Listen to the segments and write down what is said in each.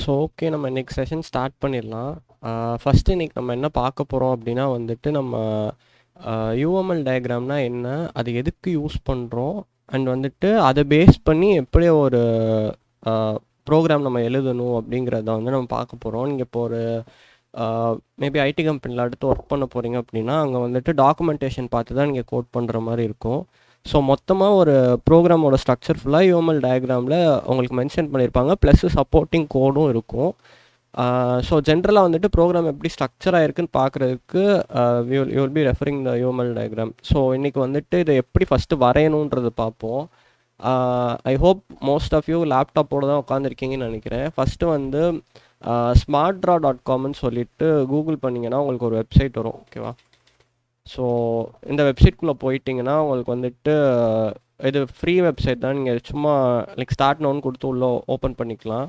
So okay, நம்ம இன்னைக்கு session start பண்ணிடலாம். ஃபஸ்ட்டு இன்னைக்கு நம்ம என்ன பார்க்க போகிறோம் அப்படின்னா வந்துட்டு நம்ம யூஎம்எல் டயக்ராம்னா என்ன, அது எதுக்கு யூஸ் பண்ணுறோம், அண்ட் வந்துட்டு அதை பேஸ் பண்ணி எப்படி ஒரு ப்ரோக்ராம் நம்ம எழுதணும் அப்படிங்கிறத வந்து நம்ம பார்க்க போகிறோம். நீங்கள் இப்போ ஒரு மேபி ஐடி கம்பெனியில் அடுத்து ஒர்க் பண்ண போகிறீங்க அப்படின்னா அங்கே வந்துட்டு டாக்குமெண்டேஷன் பார்த்து தான் நீங்கள் கோட் பண்ணுற மாதிரி இருக்கும். ஸோ மொத்தமாக ஒரு ப்ரோக்ராமோட ஸ்ட்ரக்சர் ஃபுல்லாக யூஎம்எல் டயக்ராமில் உங்களுக்கு மென்ஷன் பண்ணியிருப்பாங்க, ப்ளஸ் சப்போர்ட்டிங் கோடும் இருக்கும். ஸோ ஜென்ரலாக வந்துட்டு ப்ரோக்ராம் எப்படி ஸ்ட்ரக்சர் ஆகிருக்குன்னு பார்க்குறதுக்கு you will be referring the UML diagram. So இன்றைக்கி வந்துட்டு இதை எப்படி ஃபஸ்ட்டு வரையணுன்றது பார்ப்போம். I hope most of you லேப்டாப்போடு தான் உட்காந்துருக்கீங்கன்னு நினைக்கிறேன். ஃபஸ்ட்டு வந்து smartdraw.comன்னு சொல்லிட்டு கூகுள் பண்ணிங்கன்னா உங்களுக்கு ஒரு வெப்சைட் வரும், ஓகேவா? ஸோ இந்த வெப்சைட்குள்ளே போயிட்டிங்கன்னா உங்களுக்கு வந்துட்டு இது ஃப்ரீ வெப்சைட் தான், நீங்கள் சும்மா லைக் ஸ்டார்ட் நோன்னு கொடுத்து உள்ளே ஓப்பன் பண்ணிக்கலாம்.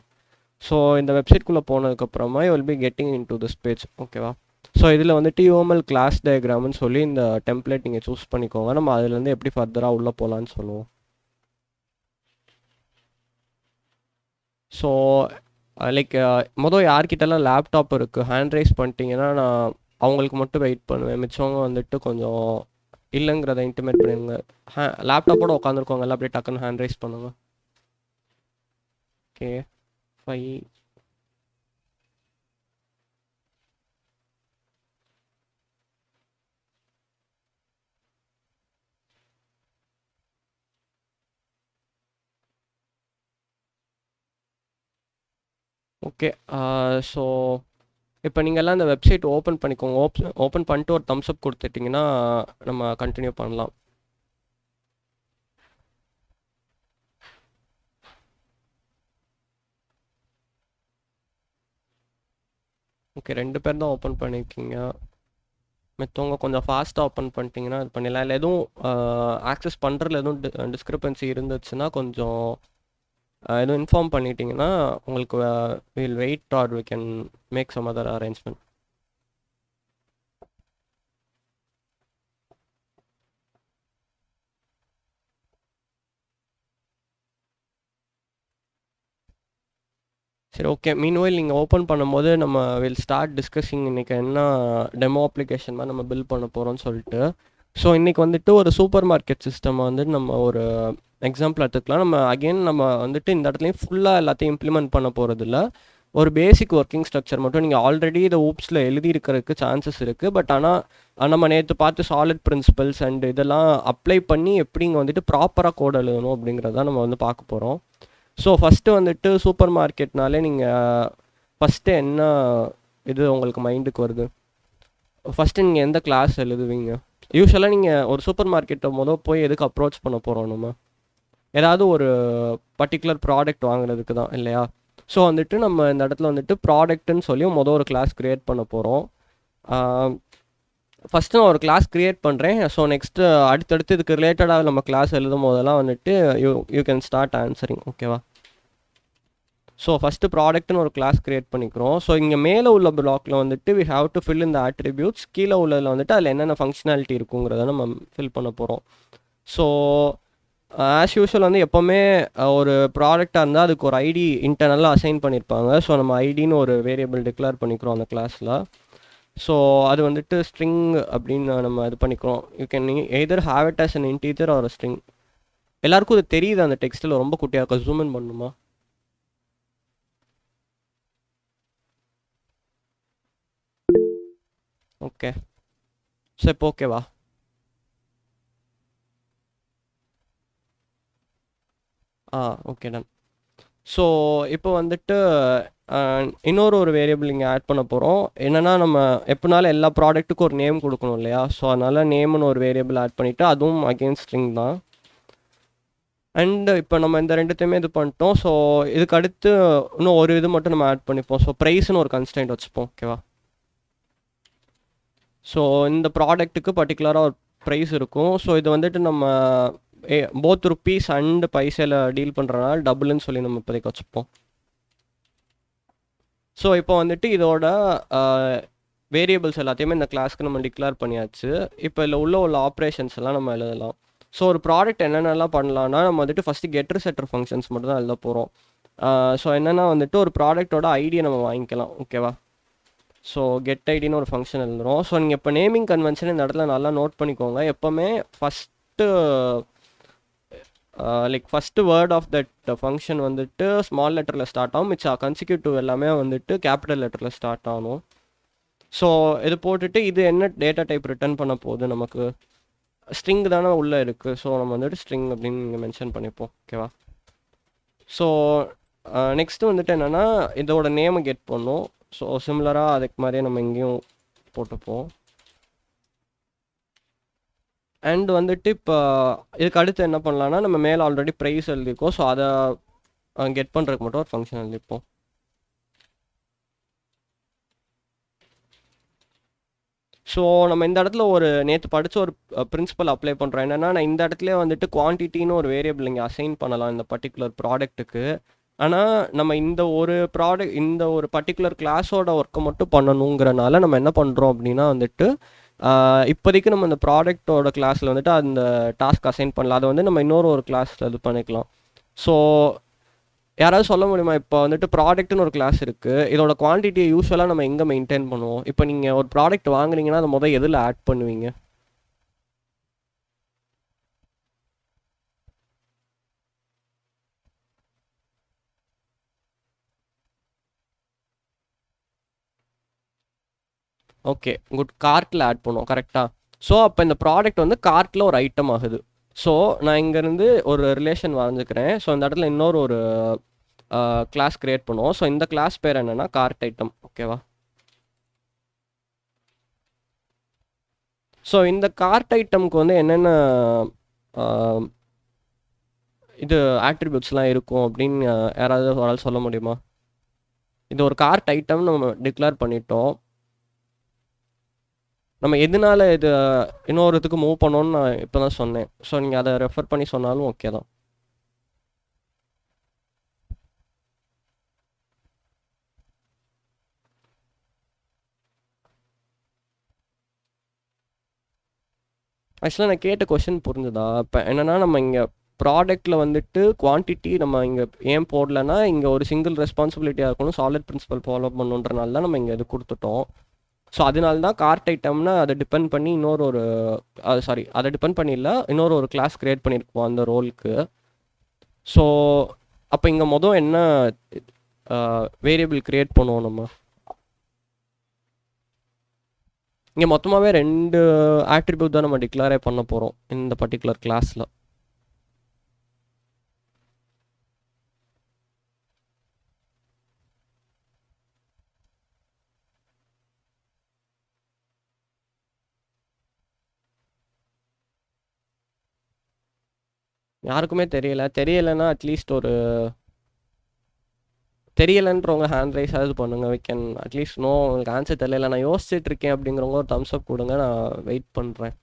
ஸோ இந்த வெப்சைட்குள்ளே போனதுக்கப்புறமா you will be getting in to this page, ஓகேவா? ஸோ இதில் வந்துட்டு யூஎம்எல் கிளாஸ் டயக்ராம்னு சொல்லி இந்த டெம்ப்ளேட் நீங்கள் சூஸ் பண்ணிக்கோங்க. நம்ம அதுலேருந்து எப்படி ஃபர்தராக உள்ளே போகலான்னு சொல்லுவோம். ஸோ லைக் மொதல் யார்கிட்டலாம் லேப்டாப் இருக்குது ஹேண்ட் ரைஸ் பண்ணிட்டீங்கன்னா நான் அவங்களுக்கு மட்டும் வெயிட் பண்ணுவேன். மிச்சவங்க வந்துட்டு கொஞ்சம் இல்லைங்கிறத இன்டிமேட் பண்ணிடுங்க. லேப்டாப்போட உட்காந்துருக்கோங்க எல்லாம் அப்படியே டக்குன்னு ஹேண்ட் ரைஸ் பண்ணுங்க. ஓகே, 5. ஓகே, ஸோ இப்போ நீங்கள் எல்லாம் இந்த வெப்சைட் ஓப்பன் பண்ணிக்கோங்க. ஓப்பன் பண்ணிட்டு ஒரு தம்ஸ் அப் கொடுத்துட்டிங்கன்னா நம்ம கண்டினியூ பண்ணலாம். ஓகே, 2 பேர் தான் ஓப்பன் பண்ணியிருக்கீங்க. மற்றவங்க கொஞ்சம் ஃபாஸ்ட்டாக ஓப்பன் பண்ணிட்டீங்கன்னா இது பண்ணிடலாம். இல்லை எதுவும் ஆக்சஸ் பண்ணுறதுல எதுவும் டிஸ்கிரிப்பன்சி இருந்துச்சுன்னா கொஞ்சம் எதுவும் இன்ஃபார்ம் பண்ணிட்டீங்கன்னா உங்களுக்கு will wait or we can make some other arrangement. சரி, ஓகே. மீன்வைல் நீங்கள் ஓப்பன் பண்ணும்போது நம்ம வில் ஸ்டார்ட் டிஸ்கஸிங் இன்றைக்கி என்ன டெமோ அப்ளிகேஷன் மாதிரி நம்ம பில்ட் பண்ண போகிறோம்னு சொல்லிட்டு. ஸோ இன்றைக்கி வந்துட்டு ஒரு சூப்பர் மார்க்கெட் சிஸ்டம் வந்துட்டு நம்ம ஒரு எக்ஸாம்பிள் எடுத்துக்கலாம். நம்ம அகெயின் நம்ம வந்துட்டு இந்த இடத்துலையும் ஃபுல்லாக எல்லாத்தையும் இம்ப்ளிமெண்ட் பண்ண போகிறதில்ல, ஒரு பேசிக் ஒர்க்கிங் ஸ்ட்ரக்சர் மட்டும். நீங்கள் ஆல்ரெடி இதை ஊப்ஸில் எழுதியிருக்கிறதுக்கு சான்சஸ் இருக்குது. பட் ஆனால் நம்ம நேற்று பார்த்து சாலிட் பிரின்சிபல்ஸ் அண்ட் இதெல்லாம் அப்ளை பண்ணி எப்படி இங்கே வந்துட்டு ப்ராப்பராக கோட் எழுதணும் அப்படிங்கிறத நம்ம வந்து பார்க்க போகிறோம். ஸோ ஃபஸ்ட்டு வந்துட்டு சூப்பர் மார்க்கெட்னாலே நீங்கள் ஃபஸ்ட்டு என்ன இது உங்களுக்கு மைண்டுக்கு வருது? ஃபஸ்ட்டு நீங்கள் எந்த கிளாஸ் எழுதுவீங்க? யூஸ்வலாக நீங்கள் ஒரு சூப்பர் மார்க்கெட்டை போய் எதுக்கு அப்ரோச் பண்ண போகிறோம்? நம்ம ஏதாவது ஒரு பர்டிகுலர் ப்ராடக்ட் வாங்குறதுக்கு தான், இல்லையா? ஸோ வந்துட்டு நம்ம இந்த இடத்துல வந்துட்டு ப்ராடக்ட்டுன்னு சொல்லி ஒரு கிளாஸ் க்ரியேட் பண்ண போகிறோம். ஃபஸ்ட்டு நான் ஒரு கிளாஸ் க்ரியேட் பண்ணுறேன். ஸோ நெக்ஸ்ட்டு அடுத்தடுத்து இதுக்கு ரிலேட்டடாக நம்ம கிளாஸ் எழுதும் போதெல்லாம் வந்துட்டு யூ கேன் ஸ்டார்ட் ஆன்சரிங், ஓகேவா? ஸோ ஃபஸ்ட்டு ப்ராடக்ட்னு ஒரு கிளாஸ் க்ரியேட் பண்ணிக்கிறோம். ஸோ இங்கே மேலே உள்ள பிளாக்ல வந்துட்டு வி ஹாவ் டு ஃபில் இந்த ஆட்ரிபியூட்ஸ். கீழே உள்ளதில் வந்துட்டு அதில் என்னென்ன ஃபங்க்ஷனாலிட்டி இருக்குங்கிறத நம்ம ஃபில் பண்ண போகிறோம். ஸோ ஆஸ் யூஷுவல் வந்து எப்போவுமே ஒரு ப்ராடக்டாக இருந்தால் அதுக்கு ஒரு ஐடி இன்டர்னலாக அசைன் பண்ணியிருப்பாங்க. ஸோ நம்ம ஐடின்னு ஒரு வேரியபிள் டிக்ளேர் பண்ணிக்கிறோம் அந்த கிளாஸில். ஸோ அது வந்துட்டு ஸ்ட்ரிங் அப்படின்னு நம்ம இது பண்ணிக்கிறோம். You can either have it as an integer R string. எல்லாருக்கும் இது தெரியுது அந்த டெக்ஸ்ட்டில் ரொம்ப குட்டியாக இருக்கும், ஜூம் இன் பண்ணுமா? ஓகே, ஸோ இப்போ ஓகேவா? Okay, done. ஸோ இப்போ வந்துட்டு இன்னொரு வேரியபிள் இங்கே ஆட் பண்ண போகிறோம். என்னென்னா நம்ம எப்போனாலும் எல்லா ப்ராடக்ட்டுக்கும் ஒரு நேம் கொடுக்கணும், இல்லையா? ஸோ அதனால் நேம்னு ஒரு வேரியபிள் ஆட் பண்ணிவிட்டு அதுவும் அகெயின் ஸ்ட்ரிங் தான். அண்டு இப்போ நம்ம இந்த ரெண்டுத்தையுமே இது பண்ணிட்டோம். ஸோ இதுக்கு அடுத்து இன்னும் ஒரு இது மட்டும் நம்ம ஆட் பண்ணிப்போம். ஸோ ப்ரைஸ்னு ஒரு கன்ஸ்டன்ட் வச்சுப்போம், ஓகேவா? ஸோ இந்த ப்ராடக்ட்டுக்கு பர்டிகுலராக ஒரு ப்ரைஸ் இருக்கும். ஸோ இது வந்துட்டு நம்ம போத் ருப்பீஸ் அண்ட் பைசையில் டீல் பண்ணுறதுனால டபுள்னு சொல்லி நம்ம இப்போதைக்கு வச்சுப்போம். ஸோ இப்போ வந்துட்டு இதோட வேரியபிள்ஸ் எல்லாத்தையுமே இந்த கிளாஸ்க்கு நம்ம டிக்ளேர் பண்ணியாச்சு. இப்போ இதில் உள்ள ஆப்ரேஷன்ஸ் எல்லாம் நம்ம எழுதலாம். ஸோ ஒரு ப்ராடக்ட் என்னென்னலாம் பண்ணலான்னா நம்ம வந்துட்டு ஃபஸ்ட்டு கெட்டர் செட்டர் ஃபங்க்ஷன்ஸ் மட்டும் தான் எழுத போகிறோம். ஸோ என்னென்னா வந்துட்டு ஒரு ப்ராடக்ட்டோட ஐடியை நம்ம வாங்கிக்கலாம். ஓகேவா? ஸோ கெட் ஐடின்னு ஒரு ஃபங்க்ஷன் எழுதுகிறோம். ஸோ நீங்கள் இப்போ நேமிங் கன்வென்ஷன் இந்த இடத்துல நல்லா நோட் பண்ணிக்கோங்க. எப்போவுமே first like first word of that function வந்துட்டு ஸ்மால் லெட்டரில் ஸ்டார்ட் ஆகும். மிச்சம் கன்சிக்யூட்டிவ் எல்லாமே வந்துட்டு கேபிட்டல் லெட்டரில் ஸ்டார்ட் ஆகணும். ஸோ இது போட்டுட்டு இது என்ன டேட்டா டைப் ரிட்டர்ன் பண்ண போகுது, நமக்கு ஸ்ட்ரிங் தானே உள்ளே இருக்குது. ஸோ நம்ம வந்துட்டு ஸ்ட்ரிங் அப்படின்னு நீங்கள் மென்ஷன் பண்ணிப்போம். ஓகேவா? ஸோ நெக்ஸ்ட்டு வந்துட்டு என்னென்னா இதோட நேமை கெட் பண்ணோம். ஸோ சிமிலராக அதுக்கு மாதிரியே நம்ம இங்கேயும் போட்டுப்போம். அண்ட் வந்துட்டு இப்போ இதுக்கு அடுத்து என்ன பண்ணலான்னா, நம்ம மேலே ஆல்ரெடி ப்ரைஸ் எழுதியிருக்கோம். ஸோ அதை கெட் பண்ணுறதுக்கு மட்டும் ஒரு ஃபங்க்ஷன் எழுதிப்போம். ஸோ நம்ம இந்த இடத்துல ஒரு நேற்று படித்த ஒரு பிரின்சிபல் அப்ளை பண்ணுறோம். என்னென்னா, நான் இந்த இடத்துல வந்துட்டு குவான்டிட்டின்னு ஒரு வேரியபிள் இங்கே அசைன் பண்ணலாம் இந்த பர்டிகுலர் ப்ராடக்ட்டுக்கு. ஆனால் நம்ம இந்த ஒரு பர்டிகுலர் கிளாஸோட ஒர்க்கை மட்டும் பண்ணணுங்கிறனால நம்ம என்ன பண்ணுறோம் அப்படின்னா வந்துட்டு இப்போதைக்கு நம்ம இந்த ப்ராடக்ட்டோட கிளாஸில் வந்துட்டு அந்த டாஸ்க் அசைன் பண்ணலாம். அதை வந்து நம்ம இன்னொரு கிளாஸில் இது பண்ணிக்கலாம். ஸோ யாராவது சொல்ல முடியுமா, இப்போ வந்துட்டு ப்ராடக்ட்னு ஒரு கிளாஸ் இருக்குது, இதோட குவான்டிட்டியை யூஸ்வலாக நம்ம எங்கே மெயின்டைன் பண்ணுவோம்? இப்போ நீங்கள் ஒரு ப்ராடக்ட் வாங்குறீங்கன்னா அதை முதல் எதில் ஆட் பண்ணுவீங்க? Okay good. கார்ட்டில் ஆட் பண்ணுவோம், கரெக்டாக? ஸோ அப்போ இந்த ப்ராடக்ட் வந்து கார்ட்டில் ஒரு ஐட்டம் ஆகுது. ஸோ நான் இங்கேருந்து ஒரு ரிலேஷன் வரைஞ்சிக்கிறேன். ஸோ இந்த இடத்துல இன்னொரு கிளாஸ் க்ரியேட் பண்ணுவோம். ஸோ இந்த கிளாஸ் பேர் என்னென்னா கார்ட் ஐட்டம். ஓகேவா? ஸோ இந்த கார்ட் ஐட்டமுக்கு வந்து என்னென்ன இது ஆட்ரிபியூட்ஸ்லாம் இருக்கும் அப்படின்னு யாராவது ஒரு ஆள் சொல்ல முடியுமா? இது ஒரு கார்ட் ஐட்டம் நம்ம டிக்ளேர் பண்ணிட்டோம். நம்ம எதனால இது இன்னொரு இதுக்கு மூவ் பண்ணோன்னு நான் இப்போ தான் சொன்னேன். ஸோ நீங்கள் அதை ரெஃபர் பண்ணி சொன்னாலும் ஓகே தான். ஆக்சுவலாக நான் கேட்ட கொஷின் புரிஞ்சுதா? இப்போ என்னென்னா, நம்ம இங்கே ப்ராடக்ட்டில் வந்துட்டு குவான்டிட்டி நம்ம இங்கே ஏன் போடலைன்னா, இங்கே ஒரு சிங்கிள் ரெஸ்பான்சிபிலிட்டியாக இருக்கணும், சாலிட் பிரின்சிபல் ஃபாலோ பண்ணுன்றனால தான் நம்ம இங்கே இது கொடுத்துட்டோம். ஸோ அதனால தான் கார்ட் ஐட்டம்னா அதை டிபெண்ட் பண்ணி அதை டிபெண்ட் பண்ணி இல்லை, இன்னொரு கிளாஸ் க்ரியேட் பண்ணியிருக்கோம் அந்த ரோலுக்கு. ஸோ அப்போ இங்கே மொதல் என்ன வேரியபிள் க்ரியேட் பண்ணுவோம் நம்ம? இங்கே மொத்தமாகவே 2 ஆட்ரிபியூட் தான் நம்ம டிக்ளேரே பண்ண போகிறோம் இந்த பர்டிகுலர் கிளாஸில். யாருக்குமே தெரியலைன்னா அட்லீஸ்ட் தெரியலைன்றவங்க ஹேண்ட் ரைஸ் ஆகுது பண்ணுங்கள். வி கேன் அட்லீஸ்ட் நோ உங்களுக்கு ஆன்சர் தெரியல, நான் யோசிச்சுட்டு இருக்கேன் அப்படிங்கிறவங்க ஒரு தம்ஸ் அப் கொடுங்க, நான் வெயிட் பண்ணுறேன்.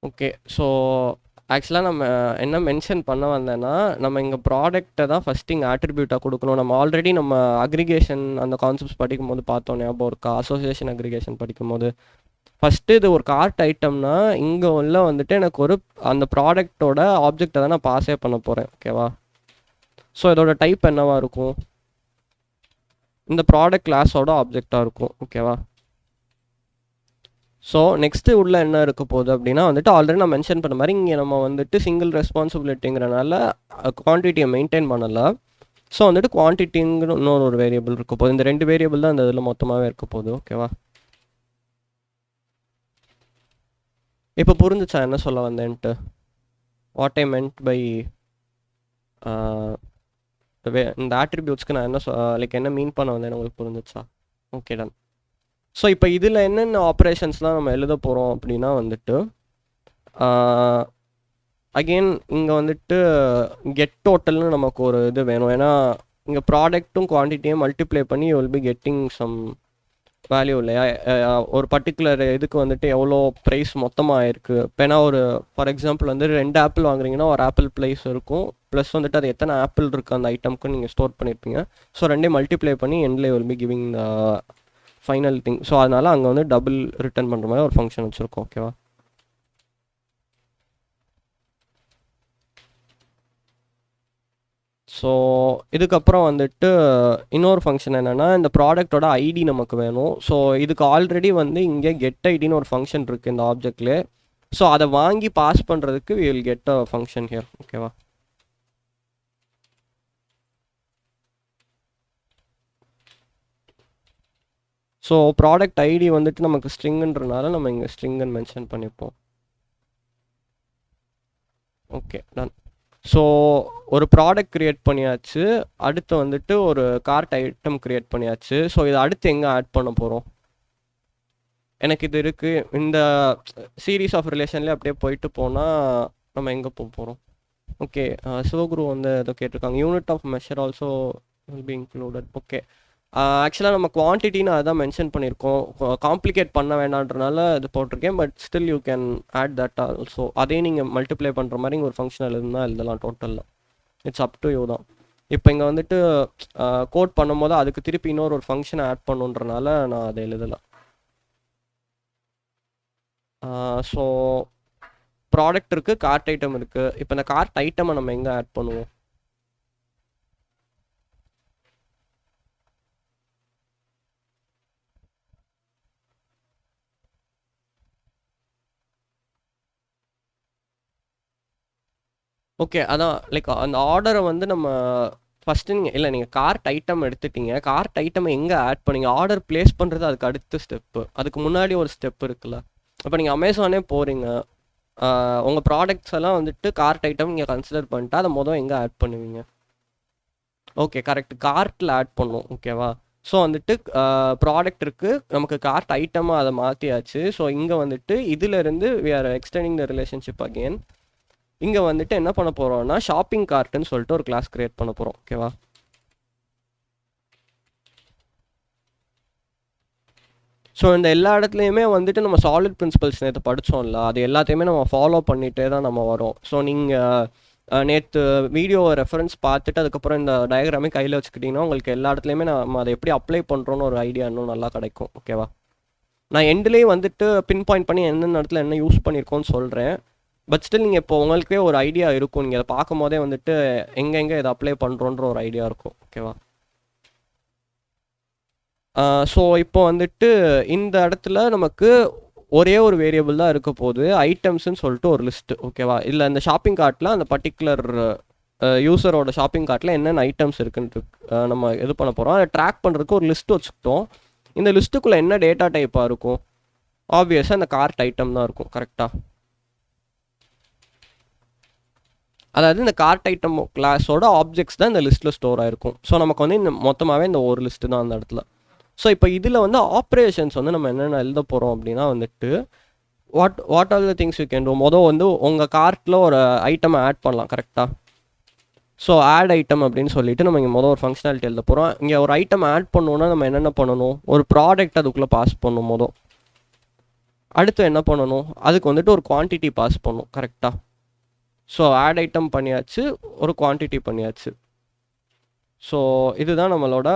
ஓகே. ஸோ ஆக்சுவலாக நம்ம என்ன மென்ஷன் பண்ண வந்தேன்னா, நம்ம இங்கே ப்ராடக்ட்டை தான் ஃபஸ்ட்டு இங்கே ஆட்ரிபியூட்டாக கொடுக்கணும். நம்ம ஆல்ரெடி நம்ம அக்ரிகேஷன் அந்த கான்செப்ட்ஸ் படிக்கும்போது பார்த்தோம், ஞாபகம் இருக்கா? அசோசியேஷன் அக்ரிகேஷன் படிக்கும்போது ஃபஸ்ட்டு இது ஒரு கார்ட் ஐட்டம்னா இங்கே உள்ள வந்துட்டு எனக்கு அந்த ப்ராடக்ட்டோட ஆப்ஜெக்டை தான் நான் பாஸே பண்ண போகிறேன். ஓகேவா? ஸோ இதோட டைப் என்னவா இருக்கும்? இந்த ப்ராடக்ட் கிளாஸோட ஆப்ஜெக்டாக இருக்கும். ஓகேவா? ஸோ நெக்ஸ்ட்டு உள்ள என்ன இருக்க போகுது அப்படின்னா வந்துட்டு ஆல்ரெடி நான் மென்ஷன் பண்ண மாதிரி இங்கே நம்ம வந்துட்டு சிங்கிள் ரெஸ்பான்சிபிலிட்டிங்கிறனால குவான்டிட்டியை மெயின்டைன் பண்ணலை. ஸோ வந்துட்டு குவான்டிட்டிங்கிற இன்னொரு வேரியபிள் இருக்க போகுது. இந்த 2 வேரியபிள் தான் இந்த இதில் மொத்தமாகவே இருக்க போகுது. ஓகேவா? இப்போ புரிஞ்சுச்சா என்ன சொல்ல வந்தேன்ட்டு? வாட் ஐ மென்ட் பை இந்த ஆட்ரிபியூட்ஸ்க்கு நான் என்ன மீன் பண்ண வந்தேன் உங்களுக்கு புரிஞ்சிச்சா? Okay done. ஸோ இப்போ இதில் என்னென்ன ஆப்ரேஷன்ஸ்லாம் நம்ம எழுத போகிறோம் அப்படின்னா வந்துட்டு அகெயின் இங்கே வந்துட்டு கெட் டோட்டல்னு நமக்கு ஒரு இது வேணும். ஏன்னா இங்கே ப்ராடக்ட்டும் குவான்டிட்டியும் மல்டிப்ளை பண்ணி you will be getting some value இல்லையா? ஒரு பர்ட்டிகுலர் இதுக்கு வந்துட்டு எவ்வளோ ப்ரைஸ் மொத்தமாக ஆயிருக்கு. இப்போ ஏன்னா ஒரு ஃபார் எக்ஸாம்பிள் வந்து 2 ஆப்பிள் வாங்குறீங்கன்னா ஒரு ஆப்பிள் ப்ரைஸ் இருக்கும். ப்ளஸ் வந்துட்டு அது எத்தனை ஆப்பிள் இருக்குது அந்த ஐட்டம்க்கு நீங்கள் ஸ்டோர் பண்ணியிருப்பீங்க. ஸோ ரெண்டையும் மல்டிப்ளை பண்ணி எண்ட்லேயே will be giving the final thing. So அதனால் அங்கே வந்து டபுள் ரிட்டர்ன் பண்ணுற மாதிரி ஒரு ஃபங்க்ஷன் வச்சுருக்கோம். ஓகேவா? ஸோ இதுக்கப்புறம் வந்துட்டு இன்னொரு ஃபங்க்ஷன் என்னென்னா, இந்த ப்ராடக்டோட ஐடி நமக்கு வேணும். ஸோ இதுக்கு ஆல்ரெடி வந்து இங்கே கெட் ஐடின்னு ஒரு ஃபங்க்ஷன் இருக்குது இந்த ஆப்ஜெக்ட்லேயே. ஸோ அதை வாங்கி பாஸ் பண்ணுறதுக்கு we will get a function here. ஓகேவா? ஸோ ப்ராடக்ட் ஐடி வந்துட்டு நமக்கு ஸ்ட்ரிங்குன்றனால நம்ம இங்கே ஸ்ட்ரிங்குன்னு மென்ஷன் பண்ணிப்போம். Okay, done. ஸோ ஒரு ப்ராடக்ட் க்ரியேட் பண்ணியாச்சு. அடுத்து வந்துட்டு ஒரு கார்ட் ஐட்டம் க்ரியேட் பண்ணியாச்சு. ஸோ இதை அடுத்து எங்கே ஆட் பண்ண போகிறோம்? எனக்கு இது இருக்குது. இந்த சீரீஸ் ஆஃப் ரிலேஷன்லேயே அப்படியே போயிட்டு போனால் நம்ம எங்கே போக போகிறோம்? ஓகே, சிவகுரு வந்து ஏதோ கேட்டிருக்காங்க. Unit of measure also will be included. Okay, ஆக்சுவலாக நம்ம குவான்டிட்டின்னு அதான் மென்ஷன் பண்ணியிருக்கோம். காம்ப்ளிகேட் பண்ண வேண்டான்றனால இது போட்டிருக்கேன். But still you can add that also. அதே நீங்கள் மல்டிப்ளை பண்ணுற மாதிரி இங்கே ஒரு ஃபங்க்ஷனல் இருந்தால் எழுதலாம். டோட்டலில் இட்ஸ் அப் டு யூ தான். இப்போ இங்கே வந்துட்டு கோட் பண்ணும்போது அதுக்கு திருப்பி இன்னொரு ஃபங்க்ஷனை ஆட் பண்ணுன்றனால நான் அதை எழுதலை. ஸோ ப்ராடக்ட் இருக்குது, கார்ட் ஐட்டம் இருக்குது. இப்போ இந்த கார்ட் ஐட்டமை நம்ம எங்கே ஆட் பண்ணுவோம்? ஓகே, அதான் லைக் அந்த ஆர்டரை வந்து நம்ம ஃபஸ்ட்டு நீங்கள் கார்ட் ஐட்டம் எடுத்துட்டீங்க. கார்ட் ஐட்டம் எங்கே ஆட் பண்ணீங்க? ஆர்டர் ப்ளேஸ் பண்ணுறது அதுக்கு அடுத்த ஸ்டெப்பு. அதுக்கு முன்னாடி ஒரு ஸ்டெப் இருக்குல்ல. இப்போ நீங்கள் அமேசானே போகிறீங்க, உங்கள் ப்ராடக்ட்ஸ் எல்லாம் வந்துட்டு கார்ட் ஐட்டம் நீங்கள் கன்சிடர் பண்ணிட்டு அதை எங்கே ஆட் பண்ணுவீங்க? Okay, correct. கார்ட்டில் ஆட் பண்ணும். ஓகேவா? ஸோ வந்துட்டு ப்ராடக்ட் இருக்குது, நமக்கு கார்ட் ஐட்டமாக அதை மாற்றியாச்சு. ஸோ இங்கே வந்துட்டு இதிலேருந்து we are extending the relationship again. இங்கே வந்துட்டு என்ன பண்ண போகிறோம்னா ஷாப்பிங் கார்ட்டுன்னு சொல்லிட்டு ஒரு கிளாஸ் கிரியேட் பண்ண போகிறோம். ஓகேவா? ஸோ இந்த எல்லா இடத்துலையுமே வந்துட்டு நம்ம சாலிட் பிரின்சிபல்ஸ் நேற்று படித்தோம்ல, அது எல்லாத்தையுமே நம்ம ஃபாலோ பண்ணிகிட்டே தான் நம்ம வரோம். ஸோ நீங்கள் நேற்று வீடியோவை ரெஃபரன்ஸ் பார்த்துட்டு அதுக்கப்புறம் இந்த டயக்ராமே கையில் வச்சுக்கிட்டிங்கன்னா உங்களுக்கு எல்லா இடத்துலையுமே நம்ம அதை எப்படி அப்ளை பண்ணுறோன்னு ஒரு ஐடியா இன்னும் நல்லா கிடைக்கும். ஓகேவா? நான் எண்ட்லேயும் வந்துட்டு பின் பாயிண்ட் பண்ணி எந்தெந்த இடத்துல என்ன யூஸ் பண்ணியிருக்கோன்னு சொல்கிறேன். பட் ஸ்டில் நீங்கள் இப்போ உங்களுக்கே ஒரு ஐடியா இருக்கும். நீங்கள் அதை பார்க்கும் போதே வந்துட்டு எங்கெங்கே இதை அப்ளை பண்ணுறோன்ற ஒரு ஐடியா இருக்கும். ஓகேவா? ஸோ இப்போ வந்துட்டு இந்த இடத்துல நமக்கு ஒரே ஒரு வேரியபிள் தான் இருக்க போகுது, ஐட்டம்ஸ்ன்னு சொல்லிட்டு ஒரு லிஸ்ட்டு. ஓகேவா? இல்லை இந்த ஷாப்பிங் கார்ட்டில் அந்த பர்டிகுலர் யூஸரோட ஷாப்பிங் கார்ட்டில் என்னென்ன ஐட்டம்ஸ் இருக்குன்ட்டு நம்ம இது பண்ண போகிறோம். அதை ட்ராக் பண்ணுறதுக்கு ஒரு லிஸ்ட்டு வச்சுக்கிட்டோம். இந்த லிஸ்ட்டுக்குள்ளே என்ன டேட்டா டைப்பாக இருக்கும்? ஆப்வியஸாக இந்த கார்ட் ஐட்டம் தான் இருக்கும். கரெக்டாக? அதாவது இந்த கார்ட் ஐட்டம் கிளாஸோட ஆப்ஜெக்ட்ஸ் தான் இந்த லிஸ்ட்டில் ஸ்டோர் ஆகிருக்கும். ஸோ நமக்கு வந்து இந்த மொத்தமாகவே இந்த ஒரு லிஸ்ட்டு தான் அந்த இடத்துல. ஸோ இப்போ இதில் வந்து ஆப்ரேஷன்ஸ் வந்து நம்ம என்னென்ன எழுத போகிறோம் அப்படின்னா வந்துட்டு what are the things you can do. வந்து உங்கள் கார்ட்டில் ஒரு ஐட்டமை ஆட் பண்ணலாம். கரெக்டாக? ஸோ ஆட் ஐட்டம் அப்படின்னு சொல்லிட்டு நம்ம இங்கே ஒரு ஃபங்க்ஷனாலிட்டி எழுத போகிறோம். இங்கே ஒரு ஐட்டம் ஆட் பண்ணணுன்னா நம்ம என்னென்ன பண்ணணும்? ஒரு ப்ராடக்ட் அதுக்குள்ளே பாஸ் பண்ணணும். அடுத்து என்ன பண்ணணும்? அதுக்கு வந்துட்டு ஒரு குவான்டிட்டி பாஸ் பண்ணணும். கரெக்டாக? ஸோ ஆட் ஐட்டம் பண்ணியாச்சு, ஒரு குவான்டிட்டி பண்ணியாச்சு. ஸோ இதுதான் நம்மளோட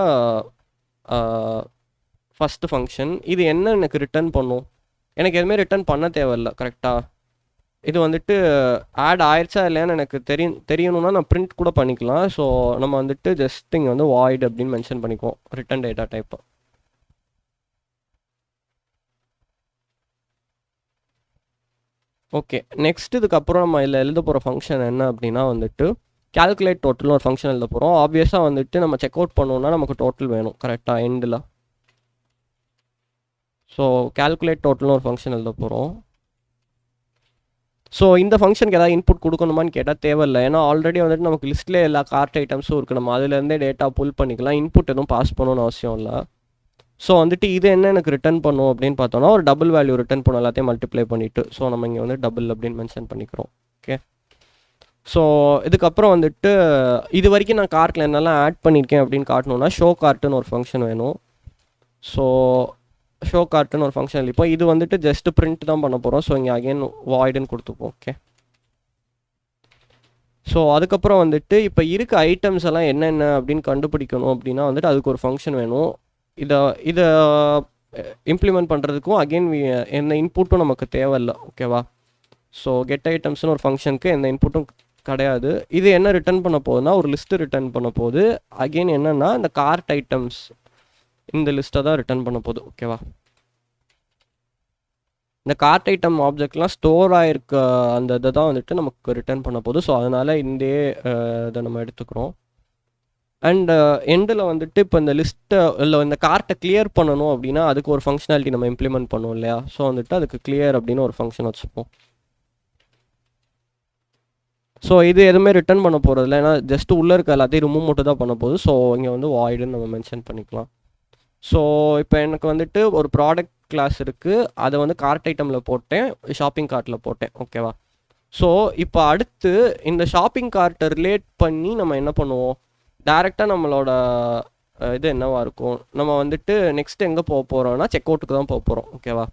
ஃபஸ்ட்டு ஃபங்க்ஷன். இது என்ன எனக்கு ரிட்டர்ன் பண்ணும்? எனக்கு எதுவுமே ரிட்டர்ன் பண்ண தேவையில்லை. கரெக்டாக? இது வந்துட்டு ஆட் ஆயிடுச்சா இல்லையான்னு எனக்கு தெரியணும்னா நான் பிரிண்ட் கூட பண்ணிக்கலாம். ஸோ நம்ம வந்துட்டு ஜஸ்ட் இங்கே வந்து வாய்ட் அப்படின்னு மென்ஷன் பண்ணிக்குவோம் ரிட்டர்ன் டேட்டா டைப்பை. ஓகே, நெக்ஸ்ட் இதுக்கப்புறம் நம்ம இதில் எழுத போகிற ஃபங்க்ஷன் என்ன அப்படின்னா வந்துட்டு கால்குலேட் டோட்டல்னு ஒரு ஃபங்க்ஷன் எழுத போகிறோம். ஆப்வியஸாக வந்துட்டு நம்ம செக் அவுட் பண்ணோம்னா நமக்கு டோட்டல் வேணும். கரெக்டாக? எண்டில். ஸோ கால்குலேட் டோட்டல்னு ஒரு ஃபங்க்ஷன் எழுத போகிறோம். ஸோ இந்த ஃபங்க்ஷனுக்கு ஏதாவது இன்புட் கொடுக்கணுமான்னு கேட்டால் தேவையில்லை. ஏன்னா ஆல்ரெடி வந்துட்டு நமக்கு லிஸ்ட்லேயே எல்லா கார்ட் ஐட்டம்ஸும் இருக்குது. நம்ம அதுலேருந்தே டேட்டா புல் பண்ணிக்கலாம். இன்புட் எதுவும் பாஸ் பண்ணணும்னு அவசியம் இல்லை. ஸோ வந்துட்டு இது என்ன எனக்கு ரிட்டர்ன் பண்ணும் அப்படின்னு பார்த்தோன்னா ஒரு டபுள் வேல்யூ ரிட்டர்ன் பண்ணும் எல்லாத்தையும் மல்டிப்ளை பண்ணிவிட்டு. ஸோ நம்ம இங்கே வந்து டபுள் அப்படின்னு மென்ஷன் பண்ணிக்கிறோம். ஓகே, ஸோ இதுக்கப்புறம் வந்துட்டு இது வரைக்கும் நான் கார்ட்டில் என்னெல்லாம் ஆட் பண்ணியிருக்கேன் அப்படின்னு காட்டணுன்னா ஷோ கார்ட்டுன்னு ஒரு ஃபங்க்ஷன் வேணும். ஸோ ஷோ கார்ட்டுன்னு ஒரு ஃபங்க்ஷன் எழுதிப்போம். இது வந்துட்டு ஜஸ்ட் பிரிண்ட் தான் பண்ண போகிறோம். ஸோ இங்கே அகைன் வாய்டுன்னு கொடுத்துப்போம். ஓகே. ஸோ அதுக்கப்புறம் வந்துட்டு இப்போ இருக்க ஐட்டம்ஸ் எல்லாம் என்னென்ன அப்படின்னு கண்டுபிடிக்கணும் அப்படின்னா வந்துட்டு அதுக்கு ஒரு ஃபங்க்ஷன் வேணும். இதை இம்ப்ளிமெண்ட் பண்ணுறதுக்கும் அகெயின் எந்த இன்புட்டும் நமக்கு தேவையில்லை. ஓகேவா? ஸோ கெட் ஐட்டம்ஸ்னு ஒரு ஃபங்க்ஷனுக்கு எந்த இன்புட்டும் கிடையாது. இது என்ன ரிட்டர்ன் பண்ண போகுதுன்னா ஒரு லிஸ்ட்டு ரிட்டர்ன் பண்ண போகுது. அகெயின் என்னென்னா இந்த கார்ட் ஐட்டம்ஸ் இந்த லிஸ்ட்டை தான் ரிட்டர்ன் பண்ண போகுது. ஓகேவா? இந்த கார்ட் ஐட்டம் ஆப்ஜெக்ட்லாம் ஸ்டோர் ஆகிருக்க அந்த இதை தான் வந்துட்டு நமக்கு ரிட்டர்ன் பண்ண போகுது. ஸோ அதனால் இந்த இதை நம்ம எடுத்துக்கிறோம். அண்ட் எண்டில் வந்துட்டு இப்போ இந்த லிஸ்ட்டை இல்லை இந்த கார்ட்டை கிளியர் பண்ணணும் அப்படின்னா அதுக்கு ஒரு ஃபங்க்ஷனாலிட்டி நம்ம இம்ப்ளிமெண்ட் பண்ணுவோம் இல்லையா? ஸோ வந்துட்டு அதுக்கு கிளியர் அப்படின்னு ஒரு ஃபங்க்ஷன் வச்சுப்போம். ஸோ இது எதுவுமே ரிட்டர்ன் பண்ண போகிறது இல்லை, ஏன்னா ஜஸ்ட்டு உள்ளே இருக்க எல்லாத்தையும் ரிமூவ் மட்டும் தான் பண்ண போகுது. ஸோ இங்கே வந்து வாய்டுன்னு நம்ம மென்ஷன் பண்ணிக்கலாம். ஸோ இப்போ எனக்கு வந்துட்டு ஒரு ப்ராடக்ட் கிளாஸ் இருக்குது, அதை வந்து கார்ட் ஐட்டமில் போட்டேன், ஷாப்பிங் கார்ட்டில் போட்டேன். ஓகேவா? ஸோ இப்போ அடுத்து இந்த ஷாப்பிங் கார்ட்டை ரிலேட் பண்ணி நம்ம என்ன பண்ணுவோம், டேரெக்டாக நம்மளோட இது என்னவாக இருக்கும், நம்ம வந்துட்டு நெக்ஸ்ட் எங்கே போக போகிறோம்னா செக் அவுட்டுக்கு தான் போக போகிறோம். ஓகேவா?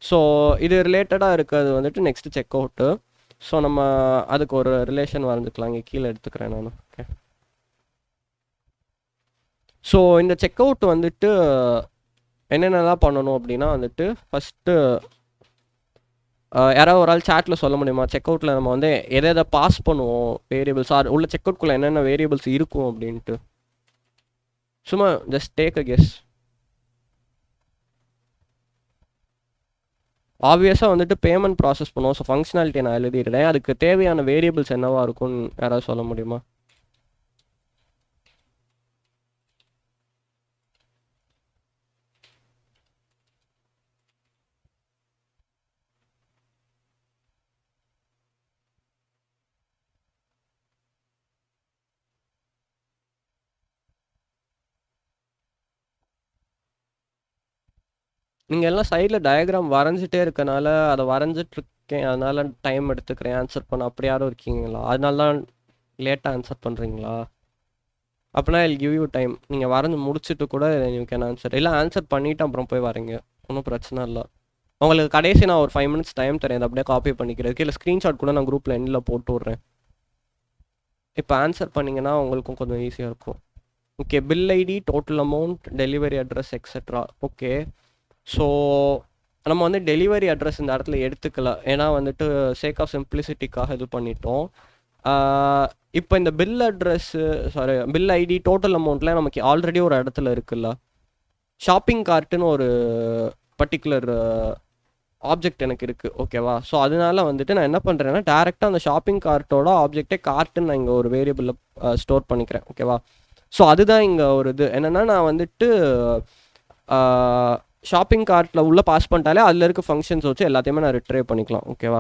ஸோ இது ரிலேட்டடாக இருக்கிறது வந்துட்டு நெக்ஸ்ட்டு செக் அவுட்டு. ஸோ நம்ம அதுக்கு ஒரு ரிலேஷன் வரைஞ்சிக்கலாம். இங்கே கீழே எடுத்துக்கிறேன் நான். ஓகே. ஸோ இந்த செக் அவுட் வந்துட்டு என்னென்னலாம் பண்ணணும் அப்படின்னா வந்துட்டு ஃபஸ்ட்டு யாராவது ஒரு ஆள் சேட்டில் சொல்ல முடியுமா செக் அவுட்டில் நம்ம வந்து எதை பாஸ் பண்ணுவோம் வேரியபிள்ஸ், ஆர் உள்ள செக் அவுட்குள்ளே என்னென்ன வேரியபிள்ஸ் இருக்கும் அப்படின்ட்டு சும்மா ஜஸ்ட் டேக் அ கெஸ். ஆப்வியஸாக வந்துட்டு பேமெண்ட் ப்ராசஸ் பண்ணுவோம். ஸோ ஃபங்க்ஷனாலிட்டி நான் எழுதிடுறேன். அதுக்கு தேவையான வேரியபிள்ஸ் என்னவாக இருக்கும்னு யாராவது சொல்ல முடியுமா? நீங்கள் எல்லாம் சைடில் டயக்ராம் வரைஞ்சிட்டே இருக்கனால அதை வரைஞ்சிட்ருக்கேன், அதனால டைம் எடுத்துக்கிறேன் ஆன்சர் பண்ண. அப்படி யாரும் இருக்கீங்களா? அதனால தான் லேட்டாக ஆன்சர் பண்ணுறீங்களா? அப்படின்னா இல் கிவ் யூ டைம். நீங்கள் வரைஞ்சி முடிச்சுட்டு கூட யூ கேன் ஆன்சர், இல்லை ஆன்சர் பண்ணிவிட்டு அப்புறம் போய் வரீங்க, ஒன்றும் பிரச்சனை இல்லை. உங்களுக்கு கடைசி நான் ஒரு 5 மினிட்ஸ் டைம் தரேன், அதை அப்படியே காப்பி பண்ணிக்கிறதுக்கு. இல்லை ஸ்க்ரீன்ஷாட் கூட நான் குரூப்பில் எண்டில் போட்டு விட்றேன். இப்போ ஆன்சர் பண்ணிங்கன்னா உங்களுக்கும் கொஞ்சம் ஈஸியாக இருக்கும். Okay. Bill ID, total amount, delivery address etcetera. Okay. So நம்ம வந்து டெலிவரி அட்ரஸ் இந்த இடத்துல எடுத்துக்கல, ஏன்னா வந்துட்டு சேக் ஆஃப் சிம்பிளிசிட்டிக்காக இது பண்ணிட்டோம். இப்போ இந்த bill address bill ID, total அமௌண்ட்லாம் நமக்கு ஆல்ரெடி ஒரு இடத்துல இருக்குல்ல. ஷாப்பிங் கார்ட்டுன்னு ஒரு பர்டிகுலர் ஆப்ஜெக்ட் எனக்கு இருக்குது. ஓகேவா? ஸோ அதனால வந்துட்டு நான் என்ன பண்ணுறேன்னா டேரெக்டாக அந்த ஷாப்பிங் கார்ட்டோட ஆப்ஜெக்டே கார்ட்டுன்னு நான் இங்கே ஒரு வேரியபிளில் ஸ்டோர் பண்ணிக்கிறேன். ஓகேவா? ஸோ அதுதான் இங்கே ஒரு இது என்னென்னா, நான் வந்துட்டு ஷாப்பிங் கார்ட்டில் உள்ளே பாஸ் பண்ணிட்டாலே அதில் இருக்க ஃபங்க்ஷன்ஸ் வச்சு எல்லாத்தையுமே நான் ரிட்ரைவ் பண்ணிக்கலாம். ஓகேவா?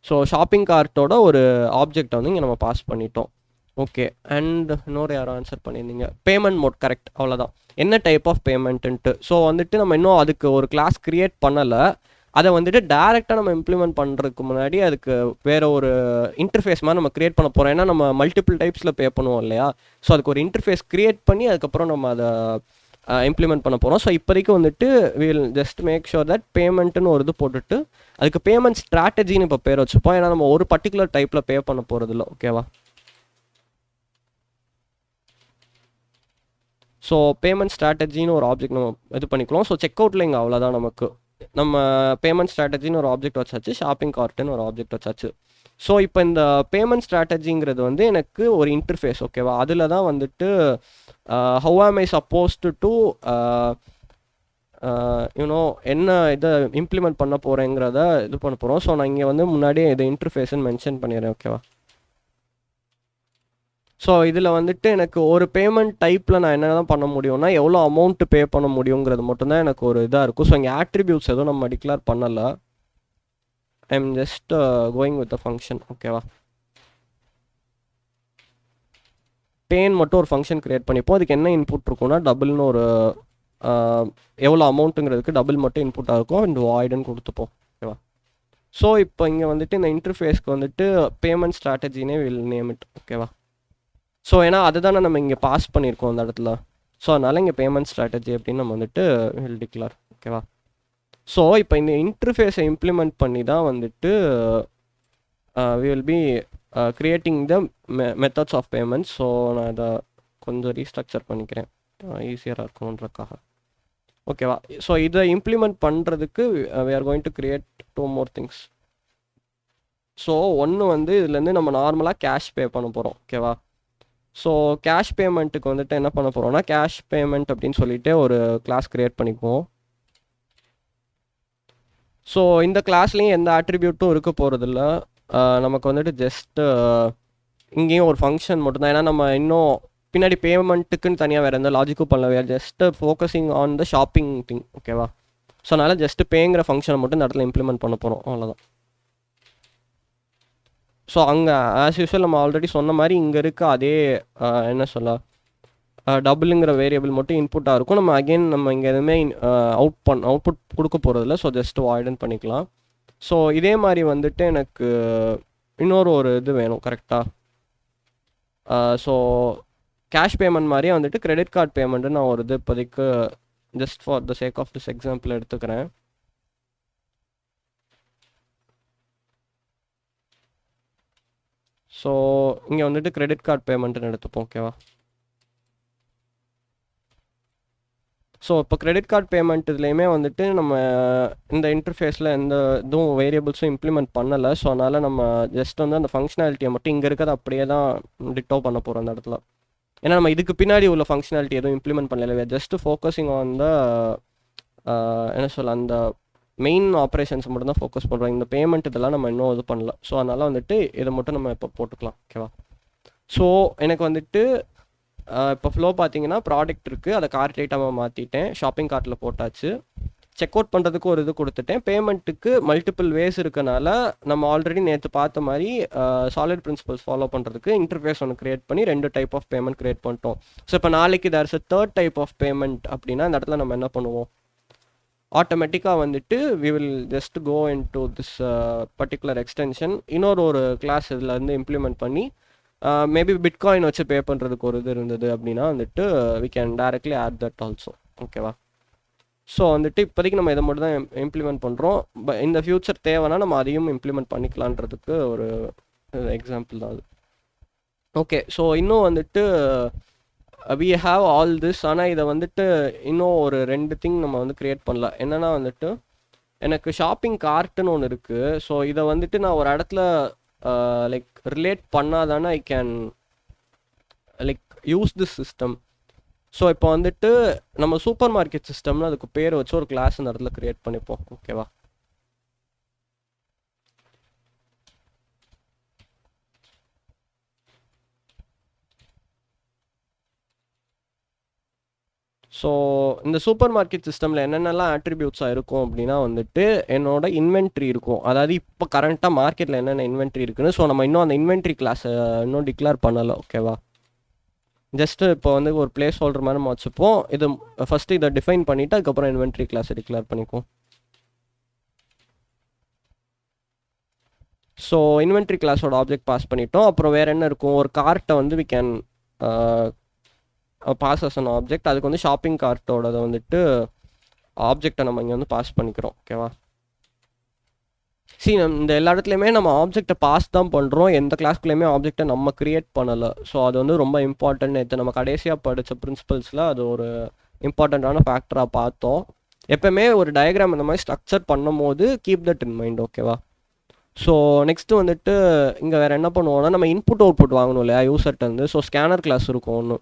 ஸோ ஷாப்பிங் கார்ட்டோட ஒரு ஆப்ஜெக்டை வந்து இங்கே நம்ம பாஸ் பண்ணிட்டோம். ஓகே. அண்ட் இன்னொரு யாரும் ஆன்சர் பண்ணியிருந்தீங்க, பேமெண்ட் மோட். கரெக்ட், அவ்வளோதான். என்ன டைப் ஆஃப் பேமெண்ட்டுன்ட்டு. ஸோ வந்துட்டு நம்ம இன்னும் அதுக்கு ஒரு கிளாஸ் க்ரியேட் பண்ணலை. அதை வந்துட்டு டேரெக்டாக நம்ம இம்ப்ளிமெண்ட் பண்ணுறதுக்கு முன்னாடி அதுக்கு வேறு ஒரு இன்டர்ஃபேஸ் மாதிரி நம்ம க்ரியேட் பண்ண போகிறோம். ஏன்னா நம்ம மல்டிபிள் டைப்ஸில் பே பண்ணுவோம் இல்லையா? ஸோ அதுக்கு ஒரு இன்டர்ஃபேஸ் க்ரியேட் பண்ணி அதுக்கப்புறம் நம்ம அதை இம்ப்ளிமெண்ட் பண்ண போகிறோம். ஸோ இப்போதைக்கு வந்துட்டு will just make sure that பேமெண்ட்டுன்னு ஒரு இது போட்டுட்டு அதுக்கு பேமெண்ட் ஸ்ட்ராட்டஜின்னு இப்போ பேர் வச்சுப்போம். ஏன்னா நம்ம ஒரு பர்டிகுலர் டைப்பில் பே பண்ண போகிறது இல்லை. ஓகேவா? ஸோ பேமெண்ட் ஸ்ட்ராட்டஜின்னு ஒரு ஆப்ஜெக்ட் நம்ம இது பண்ணிக்கலாம். ஸோ செக் அவுட்டில் இங்கே அவ்வளோதான். நமக்கு நம்ம பேமெண்ட் ஸ்ட்ராட்டஜின்னு ஒரு ஆப்ஜெக்ட் வச்சாச்சு, ஷாப்பிங் கார்ட்டுன்னு ஒரு ஆப்ஜெக்ட் வச்சாச்சு. ஸோ இப்போ இந்த பேமெண்ட் ஸ்ட்ராட்டஜிங்கிறது வந்து எனக்கு ஒரு இன்டர்ஃபேஸ். ஓகேவா? அதில் தான் வந்துட்டு ஹவ் ஆம் ஐ சப்போஸ்டு டு யூனோ என்ன இதை இம்ப்ளிமெண்ட் பண்ண போகிறேங்கிறத இது பண்ண போகிறோம். ஸோ நான் இங்கே வந்து முன்னாடியே இதை இன்டர்ஃபேஸ்ன்னு மென்ஷன் பண்ணிடுறேன். ஓகேவா? ஸோ இதில் வந்துட்டு எனக்கு ஒரு பேமெண்ட் டைப்பில் நான் என்ன தான் பண்ண முடியும்னா எவ்வளோ அமௌண்ட்டு பே பண்ண முடியுங்கிறது மட்டும்தான் எனக்கு ஒரு இதாக இருக்கும். ஸோ இங்கே ஆட்ரிபியூட்ஸ் எதுவும் நம்ம டிக்ளேர் பண்ணலை. I am just going with the function. ஓகேவா? பேன் மட்டும் ஒரு ஃபங்க்ஷன் க்ரியேட் பண்ணிப்போம். அதுக்கு என்ன இன்புட் இருக்கும்னா டபுள்னு ஒரு எவ்வளோ அமௌண்ட்டுங்கிறதுக்கு டபுள் மட்டும் இன்புட்டாக இருக்கும். இந்த வாய்டுன்னு கொடுத்துப்போம். ஓகேவா? ஸோ இப்போ இங்கே வந்துட்டு இந்த இன்டர்ஃபேஸ்க்கு வந்துட்டு பேமெண்ட் ஸ்ட்ராட்டஜினே வில் நேம் இட். ஓகேவா? ஸோ ஏன்னா அதுதானே நம்ம இங்கே பாஸ் பண்ணியிருக்கோம் அந்த இடத்துல. ஸோ அதனால் இங்கே பேமெண்ட் ஸ்ட்ராட்டஜி அப்படின்னு நம்ம வந்துட்டு வில் டிக்ளேர். ஓகேவா? ஸோ இப்போ இந்த இன்டர்ஃபேஸை இம்ப்ளிமெண்ட் பண்ணி தான் வந்துட்டு we will be creating the methods of payments. So நான் இதை கொஞ்சம் ரீஸ்ட்ரக்சர் பண்ணிக்கிறேன் ஈஸியராக இருக்கணுன்றக்காக. ஓகேவா? ஸோ இதை இம்ப்ளிமெண்ட் பண்ணுறதுக்கு we are going to create 2 more things. So ஒன்று வந்து இதுலேருந்து நம்ம நார்மலாக கேஷ் பே பண்ண போகிறோம். ஓகேவா? ஸோ கேஷ் பேமெண்ட்டுக்கு வந்துட்டு என்ன பண்ண போகிறோம்னா கேஷ் பேமெண்ட் அப்படின்னு சொல்லிட்டு ஒரு கிளாஸ் க்ரியேட் பண்ணிக்குவோம். ஸோ இந்த கிளாஸ்லேயும் எந்த ஆட்ரிபியூட்டும் இருக்க போகிறதில்ல. நமக்கு வந்துட்டு ஜஸ்ட்டு இங்கேயும் ஒரு ஃபங்க்ஷன் மட்டும்தான். ஏன்னா நம்ம இன்னும் பின்னாடி பேமெண்ட்டுக்குன்னு தனியாக வேறு எந்த லாஜிக்கும் பண்ணல. வேறு just focusing on the shopping thing. ஓகேவா? ஸோ அதனால் ஜஸ்ட்டு பேங்கிற ஃபங்க்ஷனை மட்டும் இந்த இடத்துல இம்ப்ளிமெண்ட் பண்ண போகிறோம், அவ்வளோதான். ஸோ அங்கே ஆஸ் யூஸ்வல் நம்ம ஆல்ரெடி சொன்ன மாதிரி இங்கே இருக்க அதே என்ன சொல்ல டபுளுங்கிற வேரியபிள் மட்டும் இன்புட்டாக இருக்கும். நம்ம அகெயின் நம்ம இங்கே எதுவுமே அவுட்புட் கொடுக்க போகிறதில்ல. ஸோ ஜஸ்ட் வாய்டன் பண்ணிக்கலாம். ஸோ இதே மாதிரி வந்துட்டு எனக்கு இன்னொரு இது வேணும் கரெக்டாக. ஸோ கேஷ் பேமெண்ட் மாதிரியே வந்துட்டு கிரெடிட் கார்டு பேமெண்ட்டு நான் ஒரு இது இப்போதைக்கு just for the sake of this example எடுத்துக்கிறேன். ஸோ இங்கே வந்துட்டு கிரெடிட் கார்டு பேமெண்ட்டுன்னு எடுத்துப்போம். ஓகேவா? ஸோ இப்போ கிரெடிட் கார்டு பேமெண்ட் இதுலேயுமே வந்துட்டு நம்ம இந்த இன்டர்ஃபேஸில் எந்த இதுவும் வேரியபிள்ஸும் இம்ப்ளிமெண்ட் பண்ணலை. ஸோ அதனால் நம்ம ஜஸ்ட் வந்து அந்த ஃபங்க்ஷனாலிட்டியை மட்டும் இங்கே இருக்கிறத அப்படியே தான் டிட்டோ பண்ண போகிறோம் அந்த இடத்துல. ஏன்னா நம்ம இதுக்கு பின்னாடி உள்ள ஃபங்க்ஷனாலிட்டி எதுவும் இம்ப்ளிமெண்ட் பண்ணல. ஜஸ்ட் ஃபோக்கஸிங் ஆன் த என்ன சொல்ல அந்த மெயின் ஆப்ரேஷன்ஸ் மட்டும் தான் ஃபோக்கஸ் பண்ணுறோம். இந்த பேமெண்ட் இதெல்லாம் நம்ம இன்னும் இது பண்ணல. ஸோ அதனால் வந்துட்டு இதை மட்டும் நம்ம இப்போ போட்டுக்கலாம். ஓகேவா? ஸோ எனக்கு வந்துட்டு இப்போ ஃப்ளோ பார்த்தீங்கன்னா ப்ராடக்ட் இருக்குது, அதை கார்ட் ஐட்டமாக மாற்றிட்டேன், ஷாப்பிங் கார்ட்டில் போட்டாச்சு. செக் அவுட் பண்ணுறதுக்கு ஒரு இது கொடுத்துட்டேன். பேமெண்ட்டுக்கு மல்டிபிள் வேஸ் இருக்கனால நம்ம ஆல்ரெடி நேற்று பார்த்த மாதிரி சாலிட் பிரின்சிபல்ஸ் ஃபாலோ பண்ணுறதுக்கு இன்டர்ஃபேஸ் ஒன்று க்ரியேட் பண்ணி 2 டைப் ஆஃப் பேமெண்ட் க்ரியேட் பண்ணிட்டோம். ஸோ இப்போ நாளைக்கு there's a 3rd type of payment அப்படின்னா இந்த இடத்துல நம்ம என்ன பண்ணுவோம், ஆட்டோமேட்டிக்காக வந்துட்டு we will just go into this particular extension இன்னொரு கிளாஸ் இதில் இருந்து இம்ப்ளிமெண்ட் பண்ணி மேபி பிட்காயின் வச்சு பே பண்ணுறதுக்கு ஒரு இது இருந்தது அப்படின்னா வந்துட்டு we can directly add that also. ஓகேவா? ஸோ வந்துட்டு இப்போதைக்கு நம்ம இதை மட்டும் தான் இம்ப்ளிமெண்ட் பண்ணுறோம். இந்த ஃபியூச்சர் தேவைன்னா நம்ம அதையும் இம்ப்ளிமெண்ட் பண்ணிக்கலான்றதுக்கு ஒரு எக்ஸாம்பிள் தான் அது. ஓகே, ஸோ இன்னும் வந்துட்டு we have all this. ஆனால் இதை வந்துட்டு இன்னும் ஒரு 2 திங் நம்ம வந்து க்ரியேட் பண்ணலாம். என்னென்னா வந்துட்டு எனக்கு ஷாப்பிங் கார்ட்டுன்னு ஒன்று இருக்குது. ஸோ இதை வந்துட்டு நான் ஒரு இடத்துல லைக் ரிலேட் பண்ணாதானே I can like use this system. So இப்போ வந்துட்டு நம்ம சூப்பர் மார்க்கெட் சிஸ்டம்னு அதுக்கு பேர் வச்சு ஒரு கிளாஸ் இந்த இடத்துல க்ரியேட் பண்ணிப்போம். ஓகேவா? ஸோ இந்த சூப்பர் மார்க்கெட் சிஸ்டமில் என்னென்னலாம் ஆட்ரிபியூட்ஸாக இருக்கும் அப்படின்னா வந்துட்டு என்னோட இன்வென்ட்ரி இருக்கும். அதாவது இப்போ கரண்ட்டாக மார்க்கெட்டில் என்னென்ன இன்வென்ட்ரி இருக்குன்னு. ஸோ நம்ம இன்னும் அந்த இன்வென்ட்ரி கிளாஸை இன்னும் டிக்ளேர் பண்ணலை. ஓகேவா? ஜஸ்ட்டு இப்போ வந்து ஒரு பிளேஸ் ஹோல்டர் மாதிரி நம்ம வச்சுப்போம். இது ஃபஸ்ட்டு இதை டிஃபைன் பண்ணிவிட்டு அதுக்கப்புறம் இன்வென்ட்ரி கிளாஸை டிக்ளேர் பண்ணிக்குவோம். ஸோ இன்வென்ட்ரி கிளாஸோட ஆப்ஜெக்ட் பாஸ் பண்ணிட்டோம். அப்புறம் வேறு என்ன இருக்கும், ஒரு கார்ட்டை வந்து we can pass as an object. அதுக்கு வந்து ஷாப்பிங் கார்ட்டோட வந்துட்டு ஆப்ஜெக்டை நம்ம இங்கே வந்து பாஸ் பண்ணிக்கிறோம். ஓகேவா? இந்த எல்லா இடத்துலையுமே நம்ம ஆப்ஜெக்டை பாஸ் தான் பண்ணுறோம். எந்த கிளாஸ்க்குள்ளேயுமே ஆப்ஜெக்டை நம்ம க்ரியேட் பண்ணலை. ஸோ அது வந்து ரொம்ப இம்பார்ட்டன்ட். நேற்று நம்ம கடைசியாக படித்த பிரின்சிபல்ஸில் அது ஒரு இம்பார்ட்டண்ட்டான ஃபேக்டராக பார்த்தோம். எப்போவுமே ஒரு டயக்ராம் இந்த மாதிரி ஸ்ட்ரக்சர் பண்ணும் போது கீப் தட் இன் மைண்ட். ஓகேவா? ஸோ நெக்ஸ்ட்டு வந்துட்டு இங்கே வேறு என்ன பண்ணுவோம்னா நம்ம இன்புட் அவுட்புட் வாங்கணும் இல்லையா யூசர்ட்டேருந்து. ஸோ ஸ்கேனர் கிளாஸ் இருக்கும் ஒன்று.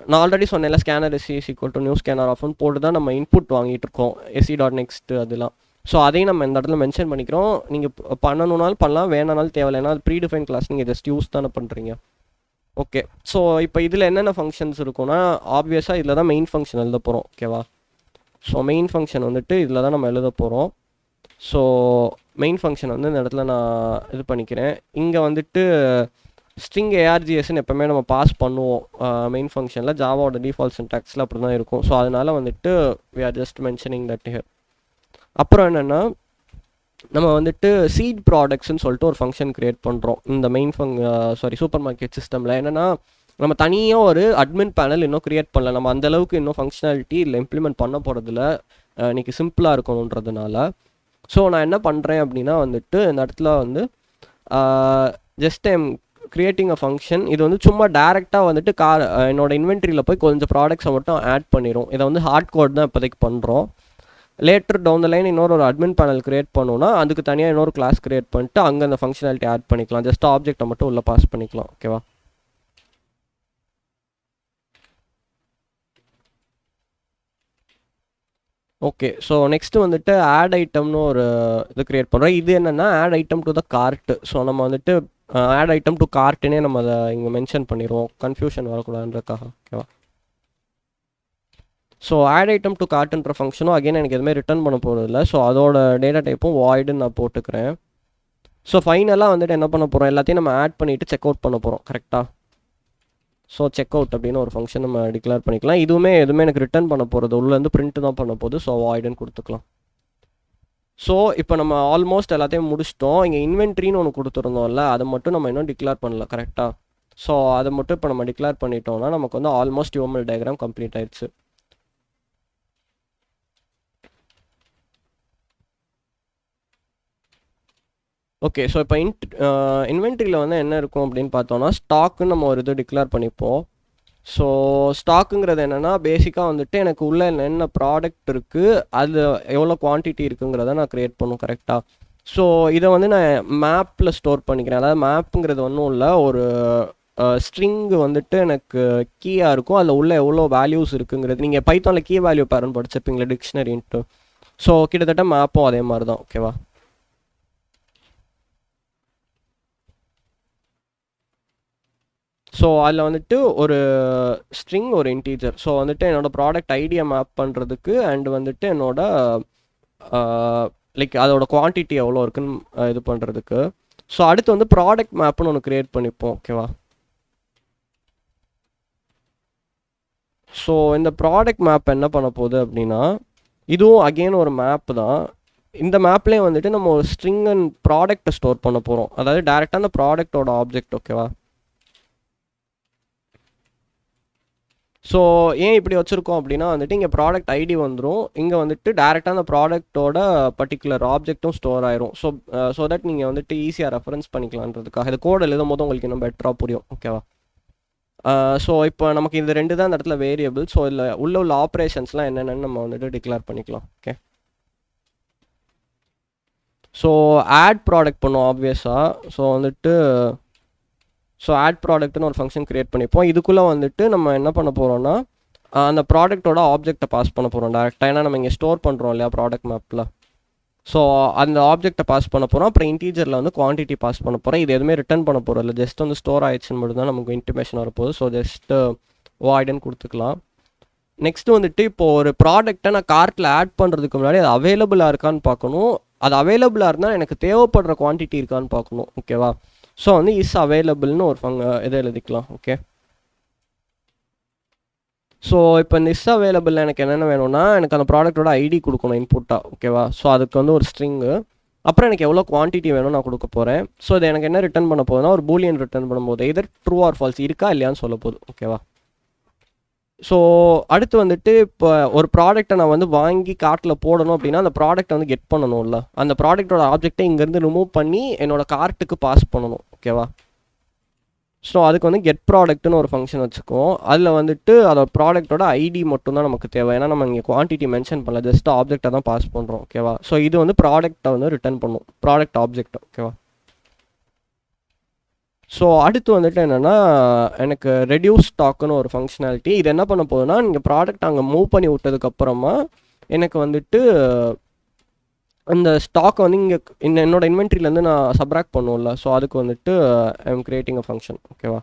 நான் ஆல்ரெடி சொன்னேன்ல scanner SC equal to new scanner ஆஃப்னு போட்டு தான் நம்ம இன்புட் வாங்கிட்டு இருக்கோம். SE.next அதெல்லாம். ஸோ அதையும் நம்ம இந்த இடத்துல மென்ஷன் பண்ணிக்கிறோம். நீங்கள் பண்ணணுன்னாலும் பண்ணலாம், வேணானாலும் தேவையில்லைனா அது ப்ரீடிஃபைன் கிளாஸ் நீங்கள் ஜஸ்ட் யூஸ் தானே பண்ணுறீங்க. ஓகே, ஸோ இப்போ இதில் என்னென்ன ஃபங்க்ஷன்ஸ் இருக்குன்னா ஆப்வியஸாக இதில் தான் மெயின் ஃபங்க்ஷன் எழுத போகிறோம். ஓகேவா? ஸோ மெயின் ஃபங்க்ஷன் வந்துட்டு இதில் தான் நம்ம எழுத போகிறோம். ஸோ மெயின் ஃபங்க்ஷன் வந்து இந்த இடத்துல நான் இது பண்ணிக்கிறேன். இங்கே வந்துட்டு ஸ்ட்ரிங் ARGSன்னு எப்போவுமே நம்ம பாஸ் பண்ணுவோம் மெயின் ஃபங்க்ஷனில். ஜாவாவோட டிஃபால்ட் சின்டாக்ஸில் அப்படி தான் இருக்கும். ஸோ அதனால் வந்துட்டு we are just mentioning that here. அப்புறம் என்னென்னா நம்ம வந்துட்டு சீட் ப்ராடக்ட்ஸ்ன்னு சொல்லிட்டு ஒரு ஃபங்க்ஷன் க்ரியேட் பண்ணுறோம் இந்த மெயின் சூப்பர் மார்க்கெட் சிஸ்டமில். என்னென்னா நம்ம தனியாக ஒரு அட்மின் பேனல் இன்னும் க்ரியேட் பண்ணல. நம்ம அந்தளவுக்கு இன்னும் ஃபங்க்ஷனாலிட்டி இல்லை இம்ப்ளிமெண்ட் பண்ண போகிறதில்ல. இன்றைக்கி சிம்பிளாக இருக்கணுன்றதுனால. ஸோ நான் என்ன பண்ணுறேன் அப்படின்னா வந்துட்டு இந்த இடத்துல வந்து just I'm creating a function. இது வந்து சும்மா டேரெக்டாக வந்துட்டு என்னோட இன்வென்ட்ரியில் போய் கொஞ்சம் ப்ராடக்ட்ஸை மட்டும் ஆட் பண்ணிடும். இதை வந்து ஹார்ட் கோட் தான் இப்போதைக்கு பண்ணுறோம். லேட்டர் டவுன் த லைன் இன்னொரு அட்மின் பேனல் கிரியேட் பண்ணோன்னா அதுக்கு தனியாக இன்னொரு கிளாஸ் கிரியேட் பண்ணிட்டு அங்கே அந்த ஃபங்க்ஷனாலிட்டி ஆட் பண்ணிக்கலாம். ஜஸ்ட் ஆப்ஜெக்டை மட்டும் உள்ளே பாஸ் பண்ணிக்கலாம். ஓகேவா? ஓகே. ஸோ நெக்ஸ்ட்டு வந்துட்டு ஆட் ஐட்டம்னு ஒரு இது க்ரியேட் பண்ணுறோம். இது என்னென்னா add item to the cart. So நம்ம வந்துட்டு ஆட் ஐட்டம் டு கார்ட்டுனே நம்ம அதை இங்கே மென்ஷன் பண்ணிடுவோம், கன்ஃபியூஷன் வரக்கூடாதுன்றதுக்காக. ஓகேவா? ஸோ ஆட் ஐட்டம் டு கார்ட்டுன்ற ஃபங்க்ஷனும் அகைன் எனக்கு எதுவுமே ரிட்டர்ன் பண்ண போகிறதில்ல. ஸோ அதோட டேட்டா டைப்பும் வாய்டுன்னு நான் போட்டுக்கிறேன். ஸோ ஃபைனலாக வந்துட்டு என்ன பண்ண போகிறோம், எல்லாத்தையும் நம்ம ஆட் பண்ணிவிட்டு செக் அவுட் பண்ண போகிறோம். கரெக்டாக? ஸோ செக் அவுட் அப்படின்னு ஒரு ஃபங்க்ஷன் நம்ம டிக்ளேர் பண்ணிக்கலாம். எதுவுமே எனக்கு ரிட்டர்ன் பண்ண போகிறது உள்ளேருந்து பிரிண்ட் தான் பண்ண போகுது. ஸோ வாய்டுன்னு கொடுத்துக்கலாம். ஸோ இப்போ நம்ம ஆல்மோஸ்ட் எல்லாத்தையும் முடிச்சிட்டோம். இங்கே இன்வென்ட்ரின்னு ஒன்று கொடுத்துருந்தோம்ல, அதை மட்டும் நம்ம இன்னும் டிக்ளேர் பண்ணல. கரெக்டாக? ஸோ அதை மட்டும் இப்போ நம்ம டிக்ளேர் பண்ணிட்டோம்னா நமக்கு வந்து ஆல்மோஸ்ட் UML டயக்ராம் கம்ப்ளீட் ஆயிடுச்சு. ஓகே. ஸோ இப்போ இன்வென்ட்ரியில் வந்து என்ன இருக்கும் அப்படின்னு பார்த்தோன்னா ஸ்டாக்குன்னு நம்ம ஒரு இது டிக்ளேர் பண்ணிப்போம். ஸோ ஸ்டாக்குங்கிறது என்னென்னா பேசிக்காக வந்துட்டு எனக்கு உள்ளே என்ன ப்ராடக்ட் இருக்குது, அது எவ்வளோ குவான்டிட்டி இருக்குங்கிறத நான் க்ரியேட் பண்ணும். கரெக்டாக? ஸோ இதை வந்து நான் மேப்பில் ஸ்டோர் பண்ணிக்கிறேன். அதாவது மேப்புங்கிறது ஒன்றும் இல்லை, ஒரு ஸ்ட்ரிங்கு வந்துட்டு எனக்கு கீயாக இருக்கும். அதில் உள்ள எவ்வளோ வேல்யூஸ் இருக்குங்கிறது நீங்கள் பைத்தானில் கீ வேல்யூ பேரன் படிச்சிருப்பீங்களா, டிக்ஷனரின்ட்டு. ஸோ கிட்டத்தட்ட மேப்பும் அதே மாதிரி தான். ஓகேவா? ஸோ அதில் வந்துட்டு ஒரு ஸ்ட்ரிங், ஒரு இன்டீஜர். ஸோ வந்துட்டு என்னோடய ப்ராடக்ட் ஐடியா மேப் பண்ணுறதுக்கு அண்ட் வந்துட்டு என்னோட லைக் அதோட குவான்டிட்டி எவ்வளோ இருக்குன்னு இது பண்ணுறதுக்கு. ஸோ அடுத்து வந்து ப்ராடக்ட் மேப்னு ஒன்று க்ரியேட் பண்ணிப்போம். ஓகேவா? ஸோ இந்த ப்ராடக்ட் மேப் என்ன பண்ண போகுது அப்படின்னா இதுவும் அகெயின் ஒரு மேப் தான். இந்த மேப்லேயே வந்துட்டு நம்ம ஒரு ஸ்ட்ரிங் அண்ட் ப்ராடக்ட்டை ஸ்டோர் பண்ண போகிறோம். அதாவது டேரெக்டாக அந்த ப்ராடக்டோட ஆப்ஜெக்ட். ஓகேவா? ஸோ ஏன் இப்படி வச்சுருக்கோம் அப்படின்னா வந்துட்டு இங்கே ப்ராடக்ட் ஐடி வந்துடும். இங்கே வந்துட்டு டேரெக்டாக அந்த ப்ராடக்ட்டோட பர்டிகுலர் ஆப்ஜெக்ட்டும் ஸ்டோர் ஆயிரும். ஸோ தட் நீங்கள் வந்துட்டு ஈஸியாக ரெஃபரன்ஸ் பண்ணிக்கலான்றதுக்காக இது கோட் எழுதும் போது உங்களுக்கு இன்னும் பெட்டராக புரியும். ஓகேவா? ஸோ இப்போ நமக்கு இந்த ரெண்டு தான் இந்த இடத்துல வேரியபிள். ஸோ இதில் உள்ள ஆப்ரேஷன்ஸ்லாம் என்னென்னு நம்ம வந்துட்டு டிக்ளேர் பண்ணிக்கலாம். ஓகே. ஸோ ஆட் ப்ராடக்ட் பண்ணும் ஆப்வியஸாக. ஸோ வந்துட்டு ஆட் ப்ராடக்ட்னு ஒரு ஃபங்க்ஷன் க்ரியேட் பண்ணிப்போம். இதுக்குள்ளே வந்துட்டு நம்ம என்ன பண்ண போகிறோம்னா அந்த ப்ராடக்ட்டோட ஆப்ஜெக்டை பாஸ் பண்ண போகிறோம் டேரெக்டாக. ஏன்னா நம்ம இங்கே ஸ்டோர் பண்ணுறோம் இல்லையா ப்ராடக்ட் மேப்பில். ஸோ அந்த ஆப்ஜெக்ட்டை பாஸ் பண்ண போகிறோம். அப்புறம் இன்டீஜரில் வந்து குவான்டிட்டி பாஸ் பண்ண போகிறோம். இது எதுவுமே ரிட்டர்ன் பண்ண போகிறோம் இல்லை, ஜஸ்ட் வந்து ஸ்டோர் ஆயிடுச்சுன்னு மட்டும் தான் நமக்கு இன்டிமேஷன் வரப்போகுது. ஸோ ஜஸ்ட்டு வாய்டுன்னு கொடுத்துக்கலாம். நெக்ஸ்ட்டு வந்துட்டு இப்போது ஒரு ப்ராடக்ட்டை நான் கார்ட்டில் ஆட் பண்ணுறதுக்கு முன்னாடி அது அவைலபிளாக இருக்கான்னு பார்க்கணும். அது அவைலபிளாக இருந்தால் எனக்கு தேவைப்படுற குவான்டிட்டி இருக்கான்னு பார்க்கணும். ஓகேவா? ஸோ வந்து இஸ் அவைலபிள்னு ஒரு இதை எழுதிக்கலாம். ஓகே. ஸோ இப்போ இந்த இஸ் அவைலபிள் எனக்கு என்னென்ன வேணும்னா எனக்கு அந்த ப்ராடக்ட்டோட ஐடி கொடுக்கணும் இன்புட்டாக. ஓகேவா? ஸோ அதுக்கு வந்து ஒரு ஸ்ட்ரிங்கு, அப்புறம் எனக்கு எவ்வளோ குவான்டிட்டி வேணும் நான் கொடுக்க போகிறேன். ஸோ இது எனக்கு என்ன ரிட்டர்ன் பண்ண போகுதுன்னா ஒரு பூலியன் ரிட்டர்ன் பண்ணும்போது எதர் ட்ரூ ஆர் ஃபால்ஸ் இருக்கா இல்லையான்னு சொல்ல போகுது. ஓகேவா? ஸோ அடுத்து வந்துட்டு இப்போ ஒரு ப்ராடக்ட்டை நான் வந்து வாங்கி கார்ட்டில் போடணும் அப்படின்னா அந்த ப்ராடக்ட்டை வந்து கெட் பண்ணணும்ல, அந்த ப்ராடக்ட்டோட ஆப்ஜெக்டை இங்கேருந்து ரிமூவ் பண்ணி என்னோட கார்ட்டுக்கு பாஸ் பண்ணணும். ஓகேவா? ஸோ அதுக்கு வந்து கெட் ப்ராடக்ட்னு ஒரு ஃபங்க்ஷன் வச்சுக்குவோம். அதில் வந்துட்டு அதோட ப்ராடக்ட்டோட ஐடி மட்டும்தான் நமக்கு தேவை. ஏன்னா நம்ம இங்கே குவான்டிட்டி மென்ஷன் பண்ணல, ஜஸ்ட் ஆப்ஜெக்டை தான் பாஸ் பண்ணுறோம். ஓகேவா? ஸோ இது வந்து ப்ராடக்ட்டை வந்து ரிட்டர்ன் பண்ணும், ப்ராடக்ட் ஆப்ஜெக்ட். ஓகேவா? ஸோ அடுத்து வந்துட்டு என்னென்னா எனக்கு ரெடியூஸ் ஸ்டாக்குன்னு ஒரு ஃபங்க்ஷனாலிட்டி. இது என்ன பண்ண போகுதுன்னா நீங்கள் ப்ராடக்ட் அங்கே மூவ் பண்ணி விட்டதுக்கப்புறமா எனக்கு வந்துட்டு அந்த ஸ்டாக்கை வந்து இங்கே என்னோட இன்வென்ட்ரியிலேருந்து நான் சப்ராக்ட் பண்ணுவோம்ல, ஸோ அதுக்கு வந்துட்டு I am creating a function. ஓகேவா?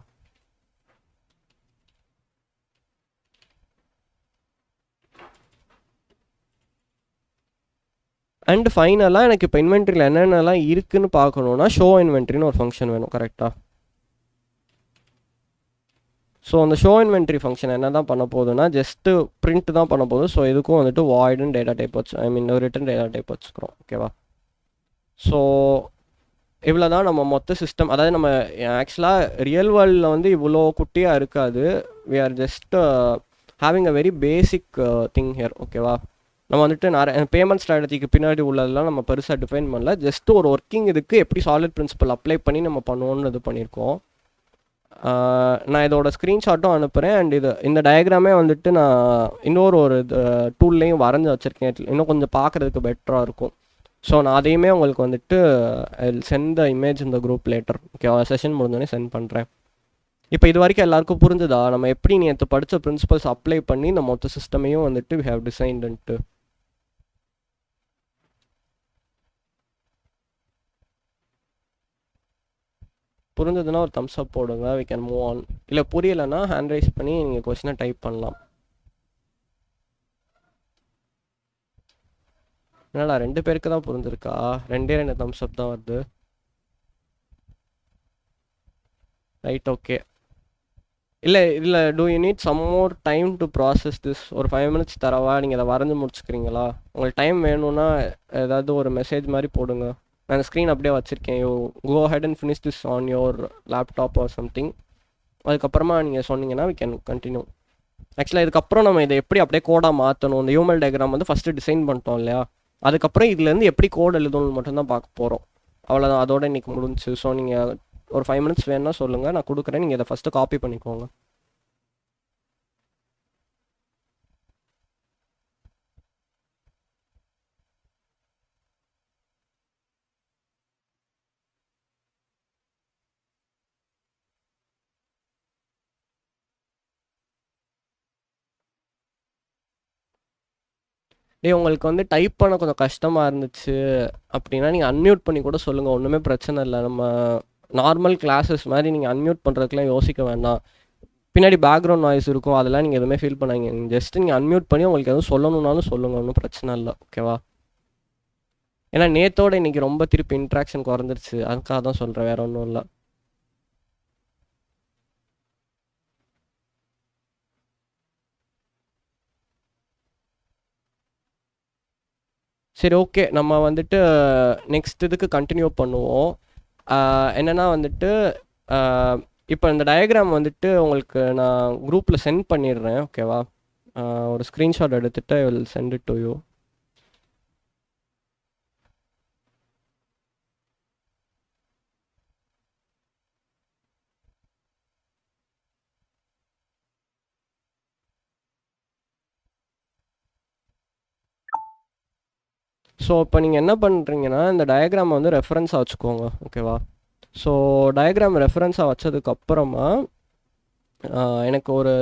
அண்ட் ஃபைனலாக எனக்கு இப்போ இன்வென்ட்ரியில் என்னென்னலாம் இருக்குதுன்னு பார்க்கணுன்னா ஷோ இன்வென்ட்ரின்னு ஒரு ஃபங்க்ஷன் வேணும். கரெக்டாக? ஸோ அந்த ஷோ இன்வென்ட்ரி ஃபங்க்ஷன் என்ன தான் பண்ண போகுதுன்னா ஜஸ்ட்டு பிரிண்ட் தான் பண்ண போகுது. ஸோ இதுக்கும் வந்துட்டு வாய்டுன்னு டேட்டா டைப் வச்சு ரிட்டன் டேட்டா டைப் வச்சுக்கிறோம். ஓகேவா? ஸோ இவ்வளோ தான் நம்ம மொத்த சிஸ்டம். அதாவது நம்ம ஆக்சுவலாக ரியல் வேர்ல்டில் வந்து இவ்வளோ குட்டியாக இருக்காது. We are just having a very basic thing here. ஓகேவா? நம்ம வந்துட்டு நிறைய பேமெண்ட் ஸ்ட்ராட்டஜிக்கு பின்னாடி உள்ளதெல்லாம் நம்ம பெருசாக டிஃபைன் பண்ணல. ஜஸ்ட் ஒரு ஒர்க்கிங் இதுக்கு எப்படி சாலிட் பிரின்சிபல் அப்ளை பண்ணி நம்ம பண்ணுவோன்னு இது பண்ணியிருக்கோம். நான் இதோட ஸ்க்ரீன்ஷாட்டும் அனுப்புகிறேன். அண்ட் இந்த டயக்ராமே வந்துட்டு நான் இன்னொரு ஒரு டூல்லையும் வரைஞ்சி வச்சுருக்கேன். இன்னும் கொஞ்சம் பார்க்குறதுக்கு பெட்டராக இருக்கும். ஸோ நான் அதையுமே உங்களுக்கு வந்துட்டு சென்ட் த இமேஜ் இந்த குரூப் லேட்டர். ஓகே, செஷன் முடிஞ்சோடனே சென்ட் பண்ணுறேன். இப்போ இது வரைக்கும் எல்லாருக்கும் புரிஞ்சுதா நம்ம எப்படி நேற்று படித்த பிரின்சிபல்ஸ் அப்ளை பண்ணி இந்த மொத்த சிஸ்டமையும் வந்துட்டு வி ஹேவ் டிசைன்டுன்ட்டு? புரிஞ்சதுன்னா ஒரு தம்ஸ் அப் போடுங்க. We can move on. இல்லை புரியலைன்னா ஹேண்ட் ரைஸ் பண்ணி நீங்கள் கொஸ்டினை டைப் பண்ணலாம். என்னடா 2 பேருக்கு தான் புரிஞ்சிருக்கா? 2 தம்ஸ் அப் தான் வருது. Right, okay. இல்லை do you need some more time to process this? ஒரு 5 மினிட்ஸ் தரவா? நீங்கள் இதை வரைஞ்சி முடிச்சுக்கிறீங்களா? உங்களுக்கு டைம் வேணும்னா ஏதாவது ஒரு மெசேஜ் மாதிரி போடுங்க. நான் ஸ்க்ரீன் அப்படியே வச்சுருக்கேன். You go ahead and finish this on your laptop or something. அதுக்கப்புறமா நீங்கள் சொன்னீங்கன்னா வி கேன் கண்டினியூ. ஆக்சுவலாக இதுக்கப்புறம் நம்ம இதை எப்படி அப்படியே கோடாக மாற்றணும். இந்த ஹியூமல் டயக்ராம் வந்து ஃபஸ்ட்டு டிசைன் பண்ணிட்டோம் இல்லையா? அதுக்கப்புறம் இதுலேருந்து எப்படி கோட் எழுதணும்னு மட்டும்தான் பார்க்க போகிறோம். அவ்வளோதான், அதோட இன்றைக்கி முடிஞ்சு. ஸோ நீங்கள் ஒரு 5 மினிட்ஸ் வேணுன்னா சொல்லுங்கள், நான் கொடுக்குறேன். நீங்கள் இதை ஃபஸ்ட்டு காப்பி பண்ணிக்கோங்க. உங்களுக்கு வந்து டைப் பண்ண கொஞ்சம் கஷ்டமாக இருந்துச்சு அப்படின்னா நீங்கள் அன்மியூட் பண்ணி கூட சொல்லுங்கள். ஒன்றுமே பிரச்சனை இல்லை. நம்ம நார்மல் கிளாஸஸ் மாதிரி நீங்கள் அன்மியூட் பண்ணுறதுக்குலாம் யோசிக்க வேண்டாம். பின்னாடி பேக்ரவுண்ட் நாய்ஸ் இருக்கும், அதெல்லாம் நீங்கள் எதுவுமே ஃபீல் பண்ணாங்க. ஜஸ்ட் நீங்கள் அன்மியூட் பண்ணி உங்களுக்கு எதுவும் சொல்லணுன்னாலும் சொல்லுங்கள், ஒன்றும் பிரச்சனை இல்லை. ஓகேவா? ஏன்னா நேத்தோட இன்றைக்கி ரொம்ப திருப்பி இன்ட்ராக்ஷன் குறைஞ்சிருச்சு, அதுக்காக தான் சொல்கிறேன், வேறு ஒன்றும் இல்லை. சரி, ஓகே. நம்ம வந்துட்டு நெக்ஸ்ட் இதுக்கு கண்டினியூ பண்ணுவோம். என்னென்னா வந்துட்டு இப்போ இந்த டயக்ராம் வந்துட்டு உங்களுக்கு நான் குரூப்பில் சென்ட் பண்ணிடுறேன். ஓகேவா? ஒரு ஸ்க்ரீன்ஷாட் எடுத்துகிட்டு I will send it to you. So இப்போ நீங்கள் என்ன பண்ணுறீங்கன்னா இந்த டயக்ராமை வந்து ரெஃபரன்ஸாக வச்சுக்கோங்க. ஓகேவா? ஸோ டயக்ராம் ரெஃபரன்ஸாக வச்சதுக்கப்புறமா எனக்கு ஒரு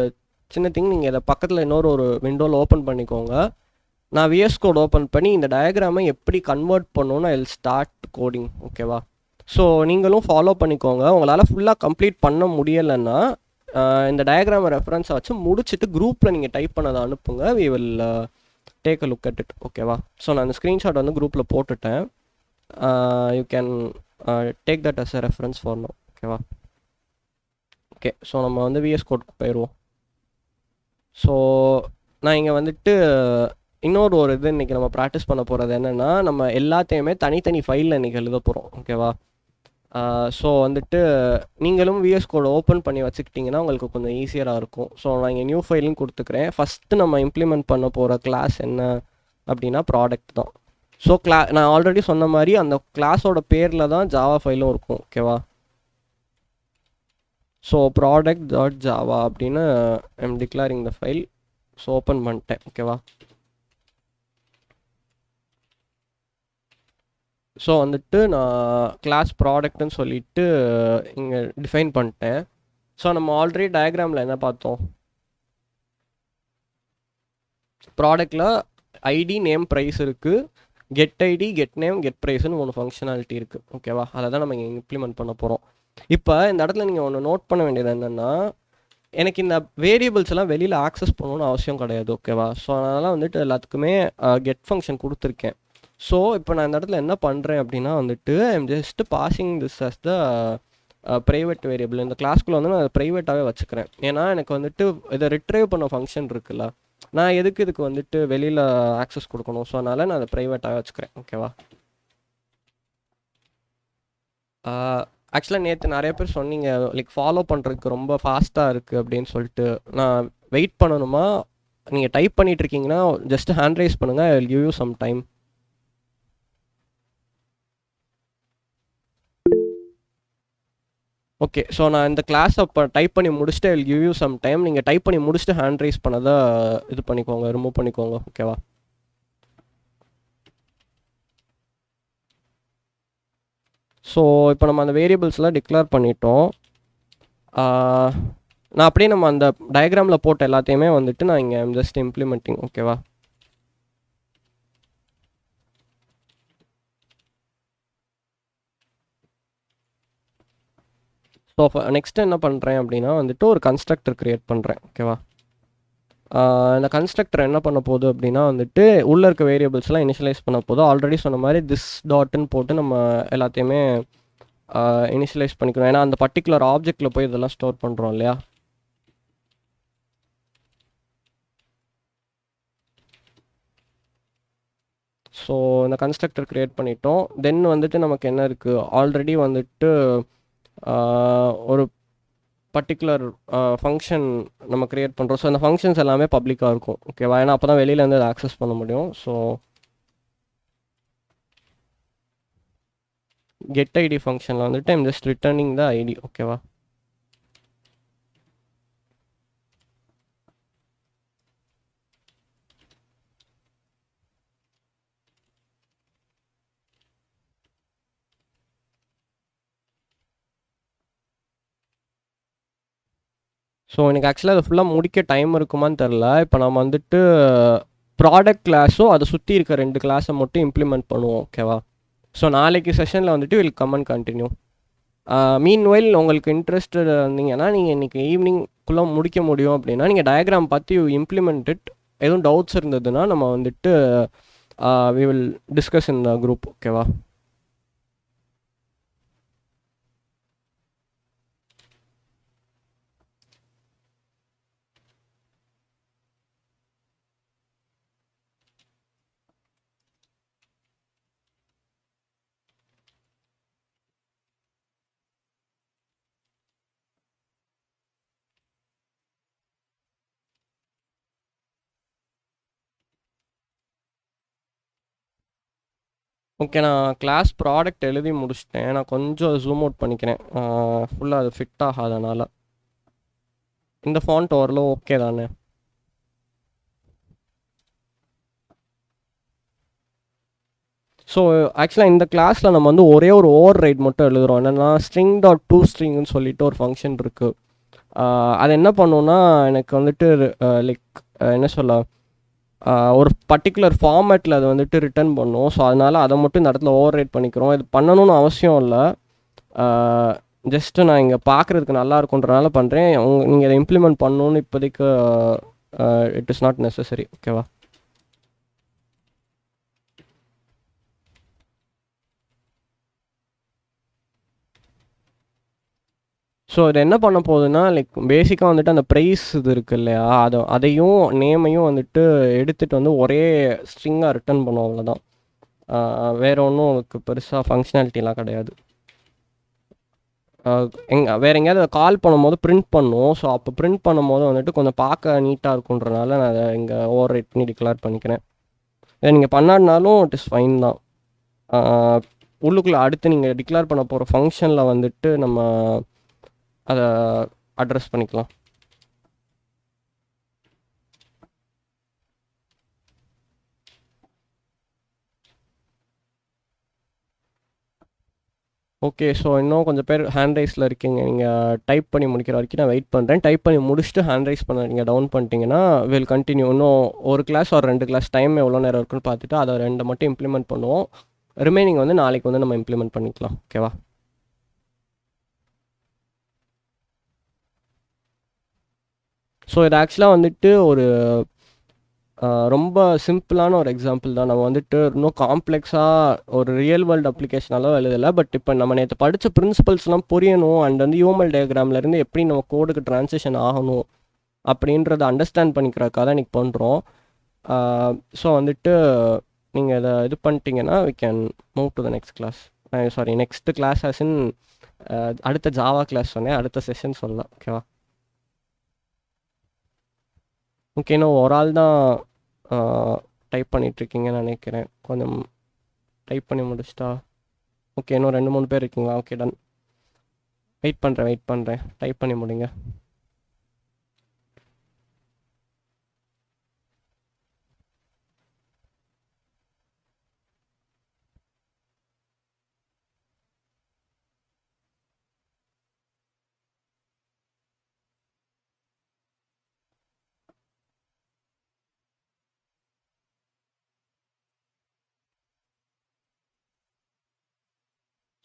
சின்ன திங், நீங்கள் இதை பக்கத்தில் இன்னொரு ஒரு விண்டோவில் ஓப்பன் பண்ணிக்கோங்க. நான் விஎஸ் கோட் ஓப்பன் பண்ணி இந்த டயக்ராமை எப்படி கன்வெர்ட் பண்ணணும்னு ஐ வில் ஸ்டார்ட் கோடிங். ஓகேவா? ஸோ நீங்களும் ஃபாலோ பண்ணிக்கோங்க. உங்களால் ஃபுல்லாக கம்ப்ளீட் பண்ண முடியலைன்னா இந்த டயக்ராமை ரெஃபரன்ஸாக வச்சு முடிச்சுட்டு குரூப்பில் நீங்கள் டைப் பண்ணதை அனுப்புங்க. We will take a look at it. ஓகேவா? ஸோ நான் அந்த ஸ்க்ரீன்ஷாட் வந்து குரூப்பில் போட்டுட்டேன். You can take that as a reference for now. ஓகேவா? ஓகே, ஸோ நம்ம வந்து விஎஸ் கோட்க்கு போயிடுவோம். ஸோ நான் இங்கே வந்துட்டு இன்னொரு ஒரு இது இன்றைக்கி நம்ம ப்ராக்டிஸ் பண்ண போகிறது என்னென்னா, நம்ம எல்லாத்தையுமே தனித்தனி ஃபைலில் இன்றைக்கி எழுத போகிறோம். ஓகேவா? ஸோ வந்துட்டு நீங்களும் விஎஸ் கோட் ஓப்பன் பண்ணி வச்சுக்கிட்டிங்கன்னா உங்களுக்கு கொஞ்சம் ஈஸியராக இருக்கும். ஸோ நான் இங்கே நியூ ஃபைலும் கொடுத்துக்கிறேன். ஃபஸ்ட்டு நம்ம இம்ப்ளிமெண்ட் பண்ண போகிற கிளாஸ் என்ன அப்படின்னா ப்ராடக்ட் தான். ஸோ நான் ஆல்ரெடி சொன்ன மாதிரி அந்த கிளாஸோட பேரில் தான் ஜாவா ஃபைலும் இருக்கும். ஓகேவா? ஸோ ப்ராடக்ட் டாட் ஜாவா அப்படின்னு I'm declaring the file. So open பண்ணிட்டேன். ஓகேவா? ஸோ வந்துட்டு நான் கிளாஸ் ப்ராடக்ட்னு சொல்லிட்டு இங்கே டிஃபைன் பண்ணிட்டேன். ஸோ நம்ம ஆல்ரெடி டயக்ராமில் என்ன பார்த்தோம்? ப்ராடக்டில் ஐடி, நேம், ப்ரைஸ் இருக்குது. Get ID, get name, get ப்ரைஸ்னு ஒன்று ஃபங்க்ஷனாலிட்டி இருக்குது. ஓகேவா? அதை தான் நம்ம இங்கே இம்ப்ளிமெண்ட் பண்ண போகிறோம். இப்போ இந்த இடத்துல நீங்கள் ஒன்று நோட் பண்ண வேண்டியது என்னென்னா, எனக்கு இந்த வேரியபிள்ஸ் எல்லாம் வெளியில் ஆக்சஸ் பண்ணணும்னு அவசியம் கிடையாது. ஓகேவா? ஸோ அதனால் வந்துட்டு எல்லாத்துக்குமே கெட் ஃபங்க்ஷன் கொடுத்துருக்கேன். ஸோ இப்போ நான் இந்த இடத்துல என்ன பண்ணுறேன் அப்படின்னா வந்துட்டு I'm just passing this as the private variable. இந்த கிளாஸ்க்குள்ளே வந்து நான் ப்ரைவேட்டாகவே வச்சுக்கிறேன். ஏன்னா எனக்கு வந்துட்டு இதை ரிட்ரைவ் பண்ண ஃபங்க்ஷன் இருக்குல்ல, நான் எதுக்கு இதுக்கு வந்துட்டு வெளியில் ஆக்சஸ் கொடுக்கணும்? ஸோ அதனால் நான் அதை ப்ரைவேட்டாகவே வச்சுக்கிறேன். ஓகேவா? ஆக்சுவலாக நேற்று நிறைய பேர் சொன்னீங்க லைக் ஃபாலோ பண்ணுறதுக்கு ரொம்ப ஃபாஸ்ட்டாக இருக்குது அப்படின்னு சொல்லிட்டு. நான் வெயிட் பண்ணணுமா? நீங்கள் டைப் பண்ணிட்டு இருக்கீங்கன்னா ஜஸ்ட் ஹேண்ட் ரைஸ் பண்ணுங்கள், I will give you some time. Okay, so நான் இந்த கிளாஸை இப்போ டைப் பண்ணி முடிச்சுட்டு I will give you some time. நீங்கள் டைப் பண்ணி முடிச்சுட்டு ஹேண்ட் ரைஸ் பண்ணதை இது பண்ணிக்கோங்க, ரிமூவ் பண்ணிக்கோங்க. ஓகேவா? ஸோ இப்போ நம்ம அந்த வேரியபிள்ஸ்லாம் டிக்ளேர் பண்ணிட்டோம். நான் அப்படியே நம்ம அந்த டயக்ராமில் போட்ட எல்லாத்தையுமே வந்துட்டு நான் இங்கே ஜஸ்ட் இம்ப்ளிமெண்டிங். ஓகேவா? ஸோ நெக்ஸ்ட் என்ன பண்ணுறேன் அப்படின்னா வந்துட்டு ஒரு கன்ஸ்ட்ரக்டர் க்ரியேட் பண்ணுறேன். ஓகேவா? இந்த கன்ஸ்ட்ரக்டர் என்ன பண்ண போகுது அப்படின்னா வந்துட்டு உள்ளே இருக்க வேரியபிள்ஸ்லாம் இனிஷியலைஸ் பண்ண போதும். ஆல்ரெடி சொன்ன மாதிரி திஸ் டாட்னு போட்டு நம்ம எல்லாத்தையுமே இனிஷியலைஸ் பண்ணிக்கணும். ஏன்னா அந்த பர்டிகுலர் ஆப்ஜெக்டில் போய் இதெல்லாம் ஸ்டோர் பண்ணுறோம் இல்லையா? ஸோ இந்த கன்ஸ்ட்ரக்டர் க்ரியேட் பண்ணிட்டோம். தென் வந்துட்டு நமக்கு என்ன இருக்குது, ஆல்ரெடி வந்துட்டு ஒரு பர்டிகுலர் ஃபங்க்ஷன் நம்ம க்ரியேட் பண்ணுறோம். ஸோ அந்த ஃபங்க்ஷன்ஸ் எல்லாமே பப்ளிக்காக இருக்கும். ஓகேவா? ஏன்னா அப்போ தான் வெளியிலேருந்து அதை ஆக்சஸ் பண்ண முடியும். ஸோ கெட் ஐடி ஃபங்க்ஷனில் வந்துட்டு I'm just returning the ID. ஓகேவா? ஸோ எனக்கு ஆக்சுவலாக அதை ஃபுல்லாக முடிக்க டைம் இருக்குமான்னு தெரில. இப்போ நம்ம வந்துட்டு ப்ராடக்ட் கிளாஸும் அதை சுற்றி இருக்க 2 கிளாஸை மட்டும் இம்ப்ளிமெண்ட் பண்ணுவோம். ஓகேவா? ஸோ நாளைக்கு செஷனில் வந்துட்டு will come and continue. Meanwhile உங்களுக்கு இன்ட்ரெஸ்டட் இருந்தீங்கன்னா நீங்கள் இன்றைக்கி ஈவினிங்குள்ளே முடிக்க முடியும் அப்படின்னா நீங்கள் டயக்ராம் பார்த்து யூ இம்ப்ளிமெண்ட் இட். எதுவும் டவுட்ஸ் இருந்ததுன்னா நம்ம வந்துட்டு we will discuss in the group. ஓகேவா? ஓகே, நான் கிளாஸ் ப்ராடக்ட் எழுதி முடிச்சிட்டேன். நான் கொஞ்சம் ஜூம் அவுட் பண்ணிக்கிறேன், ஃபுல்லாக அது ஃபிட் ஆகாதனால. இந்த ஃபாண்ட் ஓரளவு ஓகே தானே? ஸோ ஆக்சுவலாக இந்த கிளாஸில் நம்ம வந்து ஒரே ஒரு ஓவர் ரைட் மட்டும் எழுதுகிறோம். என்னென்னா ஸ்ட்ரிங் டாட் டூ ஸ்ட்ரிங்னு சொல்லிட்டு ஒரு ஃபங்க்ஷன் இருக்குது. அது என்ன பண்ணுன்னா எனக்கு வந்துட்டு லைக் என்ன சொல்ல, ஒரு பர்டிகுலர் ஃபார்மேட்டில் அதை வந்துட்டு ரிட்டர்ன் பண்ணும். ஸோ அதனால் அதை மட்டும் இந்த இடத்துல ஓவர் ரைட் பண்ணிக்கிறோம். இது பண்ணணும்னு அவசியம் இல்லை, ஜஸ்ட்டு நான் இங்கே பார்க்குறதுக்கு நல்லா இருக்குன்றனால பண்ணுறேன். நீங்கள் இதை இம்ப்ளிமெண்ட் பண்ணணுன்னு இப்போதைக்கு இட் இஸ் நாட் நெசசரி. ஓகேவா? ஸோ இது என்ன பண்ண போகுதுன்னா லைக் பேசிக்காக வந்துட்டு அந்த ப்ரைஸ் இது இருக்குது இல்லையா, அதையும் நேமையும் வந்துட்டு எடுத்துகிட்டு வந்து ஒரே ஸ்ட்ரிங்காக ரிட்டர்ன் பண்ணுவோம். அவ்வளோதான், வேறு ஒன்றும் அதுக்கு பெருசாக ஃபங்க்ஷனாலிட்டிலாம் கிடையாது. வேறு எங்கேயாவது கால் பண்ணும்போது பிரிண்ட் பண்ணும். ஸோ அப்போ பிரிண்ட் பண்ணும்போது வந்துட்டு கொஞ்சம் பார்க்க நீட்டாக இருக்குன்றனால நான் அதை இங்கே ஓவர் ரைட் பண்ணி டிக்ளேர் பண்ணிக்கிறேன். இதை நீங்கள் பண்ணாடினாலும் இட் இஸ் ஃபைன் தான். உள்ளுக்குள்ளே அடுத்து நீங்கள் டிக்ளேர் பண்ண போகிற ஃபங்க்ஷனில் வந்துட்டு நம்ம அதை அட்ரஸ் பண்ணிக்கலாம். ஓகே, ஸோ இன்னும் கொஞ்சம் பேர் ஹேண்ட் ரைஸில் இருக்கீங்க. நீங்கள் டைப் பண்ணி முடிக்கிற வரைக்கும் நான் வெயிட் பண்ணுறேன். டைப் பண்ணி முடிச்சுட்டு ஹேண்ட் ரைஸ் பண்ண நீங்கள் டவுன் பண்ணிட்டீங்கன்னா வில் கண்டினியூ. இன்னும் ஒரு கிளாஸ் ஒரு 2 கிளாஸ் டைம் எவ்வளோ நேரம் இருக்குன்னு பார்த்துட்டு அதை 2 மட்டும் இம்ப்ளிமெண்ட் பண்ணுவோம். ரிமைனிங் வந்து நாளைக்கு வந்து நம்ம இம்ப்ளிமெண்ட் பண்ணிக்கலாம். ஓகேவா? ஸோ இது ஆக்சுவலாக வந்துட்டு ஒரு ரொம்ப சிம்பிளான ஒரு எக்ஸாம்பிள் தான். நம்ம வந்துட்டு இன்னும் காம்ப்ளெக்ஸாக ஒரு ரியல் வேர்ல்டு அப்ளிகேஷனாலும் எழுதலை. பட் இப்போ நம்ம நேற்று படித்த பிரின்சிபல்ஸ்லாம் புரியணும் அண்ட் வந்து யூமல் டயக்ராம்லேருந்து எப்படி நம்ம கோடுக்கு ட்ரான்சிஷன் ஆகணும் அப்படின்றத அண்டர்ஸ்டாண்ட் பண்ணிக்கிறதுக்காக தான் இன்றைக்கி பண்ணுறோம். ஸோ வந்துட்டு நீங்கள் இதை இது பண்ணிட்டீங்கன்னா we can move to the next class. Sorry next class as in அடுத்த ஜாவா கிளாஸ் சொன்னேன், அடுத்த செஷன் சொல்லலாம். ஓகேவா? ஓகே, இன்னும் ஒரு ஆள் தான் டைப் பண்ணிகிட்ருக்கீங்கன்னு நினைக்கிறேன். கொஞ்சம் டைப் பண்ணி முடிச்சிட்டா. ஓகே, இன்னும் 2-3 பேர் இருக்கீங்களா? Okay, done. வெயிட் பண்ணுறேன். டைப் பண்ணி முடிங்க.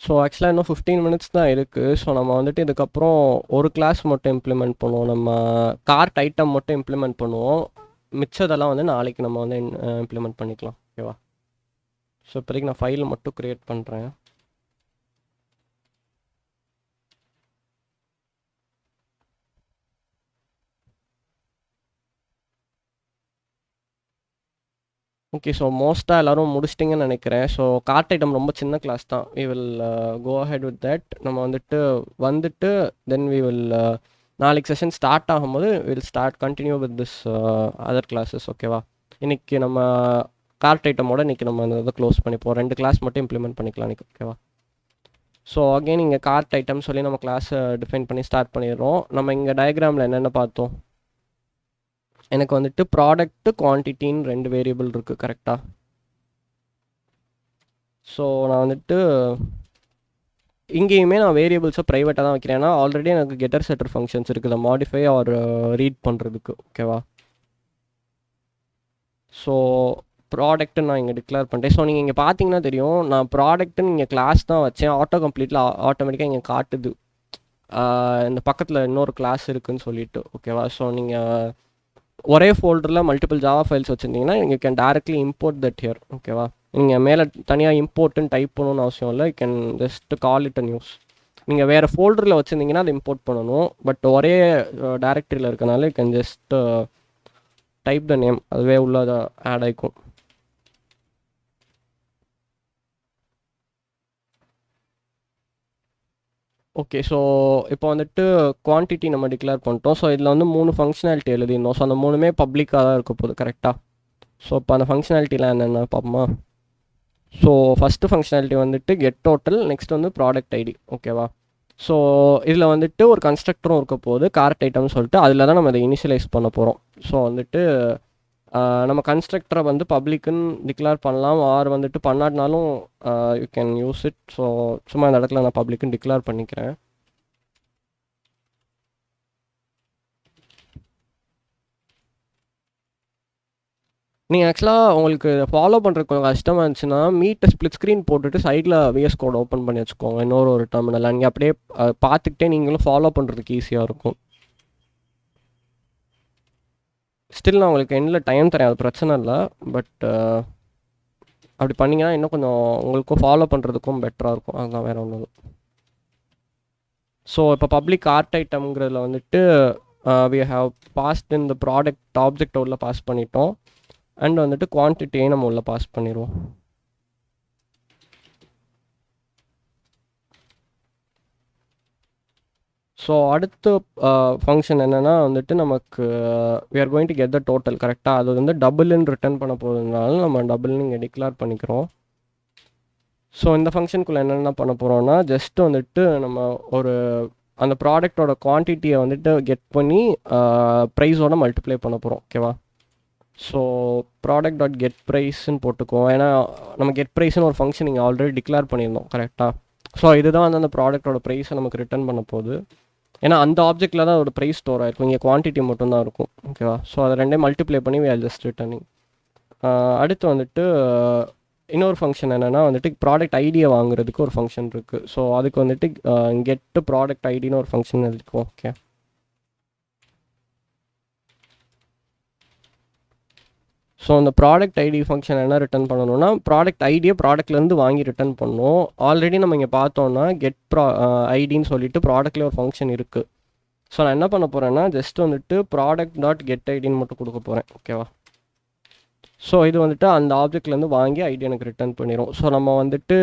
ஸோ ஆக்சுவலாக இன்னும் 15 மினிட்ஸ் தான் இருக்குது. ஸோ நம்ம வந்துட்டு இதுக்கப்புறம் ஒரு கிளாஸ் மட்டும் இம்ப்ளிமெண்ட் பண்ணுவோம். நம்ம கார்ட் ஐட்டம் மட்டும் இம்ப்ளிமெண்ட் பண்ணுவோம். மிச்சதெல்லாம் வந்து நாளைக்கு நம்ம வந்து இம்ப்ளிமெண்ட் பண்ணிக்கலாம். ஓகேவா? ஸோ இப்போதைக்கு நான் ஃபைல் மட்டும் க்ரியேட் பண்ணுறேன். ஓகே, ஸோ மோஸ்ட்டாக எல்லோரும் முடிச்சிட்டிங்கன்னு நினைக்கிறேன். ஸோ கார்ட் ஐட்டம் ரொம்ப சின்ன கிளாஸ் தான். We will go ahead with that. நம்ம வந்துட்டு தென் வி வில் நாளைக்கு செஷன் ஸ்டார்ட் ஆகும்போது will continue with this other classes. ஓகேவா? இன்றைக்கி நம்ம கார்ட் ஐட்டமோட இன்றைக்கி நம்ம அந்த இதை க்ளோஸ் பண்ணிப்போம். 2 கிளாஸ் மட்டும் இம்ப்ளிமெண்ட் பண்ணிக்கலாம் இன்றைக்கி. ஓகேவா? ஸோ அகெயின் இங்கே கார்ட் ஐட்டம் சொல்லி நம்ம கிளாஸை டிஃபைன் பண்ணி ஸ்டார்ட் பண்ணிடுறோம். நம்ம இங்கே டயக்ராமில் என்னென்ன பார்த்தோம்? எனக்கு வந்துட்டு ப்ராடக்ட்டு குவான்டிட்டின்னு 2 வேரியபிள் இருக்குது. கரெக்டாக? ஸோ நான் வந்துட்டு இங்கேயுமே நான் வேரியபிள்ஸை ப்ரைவேட்டாக தான் வைக்கிறேன். ஏன்னா ஆல்ரெடி எனக்கு கெட்டர் செட்டர் ஃபங்க்ஷன்ஸ் இருக்குது மாடிஃபை ஆர் ரீட் பண்ணுறதுக்கு. ஓகேவா? ஸோ ப்ராடக்ட்டு நான் இங்கே டிக்ளேர் பண்ணிட்டேன். ஸோ நீங்கள் இங்கே பார்த்தீங்கன்னா தெரியும், நான் ப்ராடக்ட்டுன்னு இங்கே கிளாஸ் தான் வச்சேன். ஆட்டோ கம்ப்ளீட்டில் ஆட்டோமேட்டிக்காக இங்கே காட்டுது இந்த பக்கத்தில் இன்னொரு கிளாஸ் இருக்குதுன்னு சொல்லிட்டு. ஓகேவா? ஸோ நீங்கள் ஒரே ஃபோல்டரில் மல்டிபிள் ஜாவா ஃபைல்ஸ் வச்சுருந்தீங்கன்னா நீங்கள் can directly import that here. ஓகேவா? நீங்கள் மேலே தனியாக இம்போர்ட்டுன்னு டைப் பண்ணணும்னு அவசியம் இல்லை. You can just call it and use. நீங்கள் வேறு ஃபோல்டரில் வச்சுருந்தீங்கன்னா அதை இம்போர்ட் பண்ணணும். பட் ஒரே டேரக்டரியில் இருக்கனால you can just type the name, அதுவே உள்ள ஆட் ஆகிக்கும். ஓகே, ஸோ இப்போ வந்துட்டு குவான்டிட்டி நம்ம டிக்ளேர் பண்ணிட்டோம். ஸோ இதில் வந்து 3 ஃபங்க்ஷனாலிட்டி எழுதிருந்தோம். ஸோ அந்த 3மே பப்ளிக்காக தான் இருக்க போகுது. கரெக்டாக? ஸோ இப்போ அந்த ஃபங்க்ஷனாலிட்டிலாம் என்னென்ன பார்ப்போமா? ஸோ ஃபஸ்ட்டு ஃபங்க்ஷனாலிட்டி வந்துட்டு கெட் டோட்டல், நெக்ஸ்ட் வந்து ப்ராடக்ட் ஐடி. ஓகேவா? ஸோ இதில் வந்துட்டு ஒரு கன்ஸ்ட்ரக்டரும் இருக்க போகுது, கார்ட் ஐட்டம்னு சொல்லிட்டு. அதில் தான் நம்ம அதை இனிஷியலைஸ் பண்ண போகிறோம். ஸோ வந்துட்டு நம்ம கன்ஸ்ட்ரக்டரை வந்து பப்ளிக்குன்னு டிக்ளேர் பண்ணலாம், ஆர் வந்துட்டு பண்ணாட்டினாலும் you can use it. So சும்மா இந்த இடத்துல நான் பப்ளிக்குன்னு டிக்ளேர் பண்ணிக்கிறேன். நீங்கள் ஆக்சுவலாக உங்களுக்கு ஃபாலோ பண்ணுறதுக்கு கொஞ்சம் கஷ்டமாக இருந்துச்சுன்னா மீட்டை ஸ்ப்ளிட் ஸ்க்ரீன் போட்டுட்டு சைடில் விஎஸ் கோட் ஓப்பன் பண்ணி வச்சுக்கோங்க, இன்னொரு டெர்மினல். நீங்கள் அப்படியே பார்த்துக்கிட்டே நீங்களும் ஃபாலோ பண்ணுறதுக்கு ஈஸியாக இருக்கும். ஸ்டில் நான் உங்களுக்கு எண்டில் டைம் தரேன், அது பிரச்சனை இல்லை. பட் அப்படி பண்ணிங்கன்னா இன்னும் கொஞ்சம் உங்களுக்கும் ஃபாலோ பண்ணுறதுக்கும் பெட்டராக இருக்கும். அதுதான், வேறு ஒன்றும் இல்லை. ஸோ இப்போ பப்ளிக் ஆர்ட் ஐட்டம்ங்கிறதுல வந்துட்டு வி ஹாவ் பாஸ்ட் இந்த ப்ராடக்ட் ஆப்ஜெக்ட் உள்ள பாஸ் பண்ணிட்டோம். அண்ட் வந்துட்டு குவான்டிட்டியை நம்ம உள்ள பாஸ் பண்ணிடுவோம். ஸோ அடுத்த ஃபங்க்ஷன் என்னென்னா வந்துட்டு நமக்கு we are going to get the total. கரெக்டாக? அது வந்து டபுள்னு ரிட்டர்ன் பண்ண போகிறதுனால நம்ம டபுள்னு இங்கே டிக்ளேர் பண்ணிக்கிறோம். ஸோ இந்த ஃபங்க்ஷனுக்குள்ளே என்னென்ன பண்ண போகிறோம்னா ஜஸ்ட்டு வந்துட்டு நம்ம ஒரு அந்த ப்ராடக்டோட குவான்டிட்டியை வந்துட்டு கெட் பண்ணி ப்ரைஸோட மல்டிப்ளை பண்ண போகிறோம். ஓகேவா? ஸோ ப்ராடக்ட் டாட் கெட் ப்ரைஸ்ன்னு போட்டுக்குவோம். ஏன்னா நம்ம கெட் ப்ரைஸ்னு ஒரு ஃபங்க்ஷன் இங்கே ஆல்ரெடி டிக்ளேர் பண்ணியிருந்தோம். கரெக்டாக? ஸோ இதுதான் வந்து அந்த ப்ராடக்டோட ப்ரைஸை நமக்கு ரிட்டர்ன் பண்ண போகுது. ஏன்னா அந்த ஆப்ஜெக்டில் தான் அதோட ப்ரைஸ் ஸ்டோர் ஆகிருக்கும், இங்கே குவான்டிட்டி மட்டும்தான் இருக்கும். ஓகேவா? ஸோ அதை ரெண்டே மல்டிப்ளை பண்ணி வி ஆர் ஜஸ்ட் ரிட்டர்னிங். அடுத்து வந்துட்டு இன்னொரு ஃபங்க்ஷன் என்னென்னா வந்துட்டு ப்ராடக்ட் ஐடியை வாங்குறதுக்கு ஒரு ஃபங்க்ஷன் இருக்குது. ஸோ அதுக்கு வந்துட்டு கெட்டு ப்ராடக்ட் ஐடின்னு ஒரு ஃபங்க்ஷன் இருக்கும். ஓகே, ஸோ அந்த ப்ராடக்ட் ஐடி ஃபங்க்ஷன் என்ன ரிட்டர்ன் பண்ணணும்னா ப்ராடக்ட் ஐடியை ப்ராடக்ட்லேருந்து வாங்கி ரிட்டர்ன் பண்ணணும். ஆல்ரெடி நம்ம இங்கே பார்த்தோன்னா கெட் ஐடின்னு சொல்லிட்டு ப்ராடக்ட்லேயே ஒரு ஃபங்க்ஷன் இருக்குது. ஸோ நான் என்ன பண்ண போகிறேன்னா ஜஸ்ட் வந்துட்டு ப்ராடக்ட் டாட் கெட் ஐடின்னு மட்டும் கொடுக்க போகிறேன். ஓகேவா? ஸோ இது வந்துட்டு அந்த ஆப்ஜெக்ட்லேருந்து வாங்கி ஐடி எனக்கு ரிட்டர்ன் பண்ணிடும். ஸோ நம்ம வந்துட்டு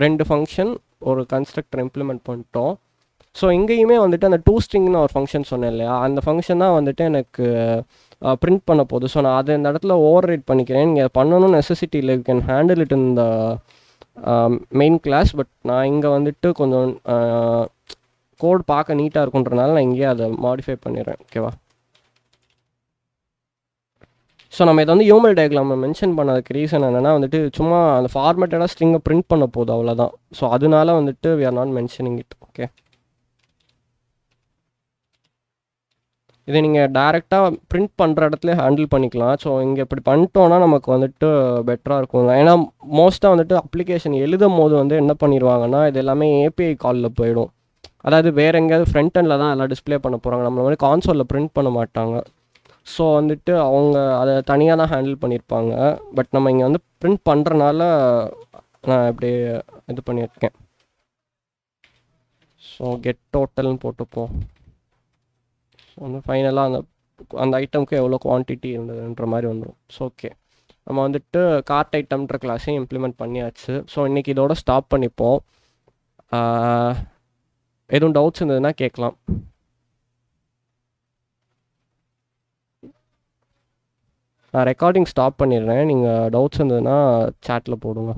2 ஃபங்க்ஷன் ஒரு கன்ஸ்ட்ரக்டர் இம்ப்ளிமெண்ட் பண்ணிட்டோம். ஸோ இங்கேயுமே வந்துட்டு அந்த டூ ஸ்ட்ரிங்னு ஒரு ஃபங்க்ஷன் சொன்னேன் இல்லையா, அந்த ஃபங்க்ஷன் தான் வந்துட்டு எனக்கு பிரிண்ட் பண்ண போகுது. ஸோ நான் அதை இந்த இடத்துல ஓவர் ரைட் பண்ணிக்கிறேன். நீங்கள் பண்ணணும் நெசசிட்டி இல்லை, you can handle it in the main clause. But நான் இங்கே வந்துட்டு கொஞ்சம் கோட் பார்க்க நீட்டாக இருக்குன்றனால நான் இங்கேயே அதை மாடிஃபை பண்ணிடுறேன். ஓகேவா? ஸோ நம்ம இதை வந்து யூமல் டயக்ராம் மென்ஷன் பண்ணதுக்கு ரீசன் என்னென்னா வந்துட்டு சும்மா அந்த ஃபார்மேட்டடாக ஸ்ட்ரிங்கை பிரிண்ட் பண்ண போகுது, அவ்வளோதான். ஸோ அதனால வந்துட்டு we are not mentioning it. Okay, இதை நீங்கள் டேரெக்டாக பிரிண்ட் பண்ணுற இடத்துல ஹேண்டில் பண்ணிக்கலாம். ஸோ இங்கே இப்படி பண்ணிட்டோன்னா நமக்கு வந்துட்டு பெட்டராக இருக்கும். ஏன்னா மோஸ்ட்டாக வந்துட்டு அப்ளிகேஷன் எழுதும் போது வந்து என்ன பண்ணிடுவாங்கன்னா இது எல்லாமே ஏபிஐ காலில் போயிடும். அதாவது வேறு எங்கேயாவது ஃப்ரண்ட் எண்டில் தான் எல்லாம் டிஸ்பிளே பண்ண போகிறாங்க, நம்மள மாதிரி கான்சோலில் பிரிண்ட் பண்ண மாட்டாங்க. ஸோ வந்துட்டு அவங்க அதை தனியாக தான் ஹேண்டில் பண்ணியிருப்பாங்க. பட் நம்ம இங்கே வந்து பிரிண்ட் பண்ணுறனால நான் இப்படி இது பண்ணியிருக்கேன். ஸோ கெட் டோட்டல்னு போட்டுப்போம். ஸோ வந்து ஃபைனலாக அந்த அந்த ஐட்டமுக்கு எவ்வளோ குவான்டிட்டி இருந்ததுன்ற மாதிரி வந்துடும். ஸோ ஓகே, நம்ம வந்துட்டு கார்ட் ஐட்டம்ன்ற கிளாஸையும் இம்ப்ளிமெண்ட் பண்ணியாச்சு. ஸோ இன்றைக்கி இதோட ஸ்டாப் பண்ணிப்போம். எதுவும் டவுட்ஸ் இருந்ததுன்னா கேட்கலாம். நான் ரெக்கார்டிங் ஸ்டாப் பண்ணிடுறேன். நீங்கள் டவுட்ஸ் இருந்ததுன்னா சேட்டில் போடுங்க.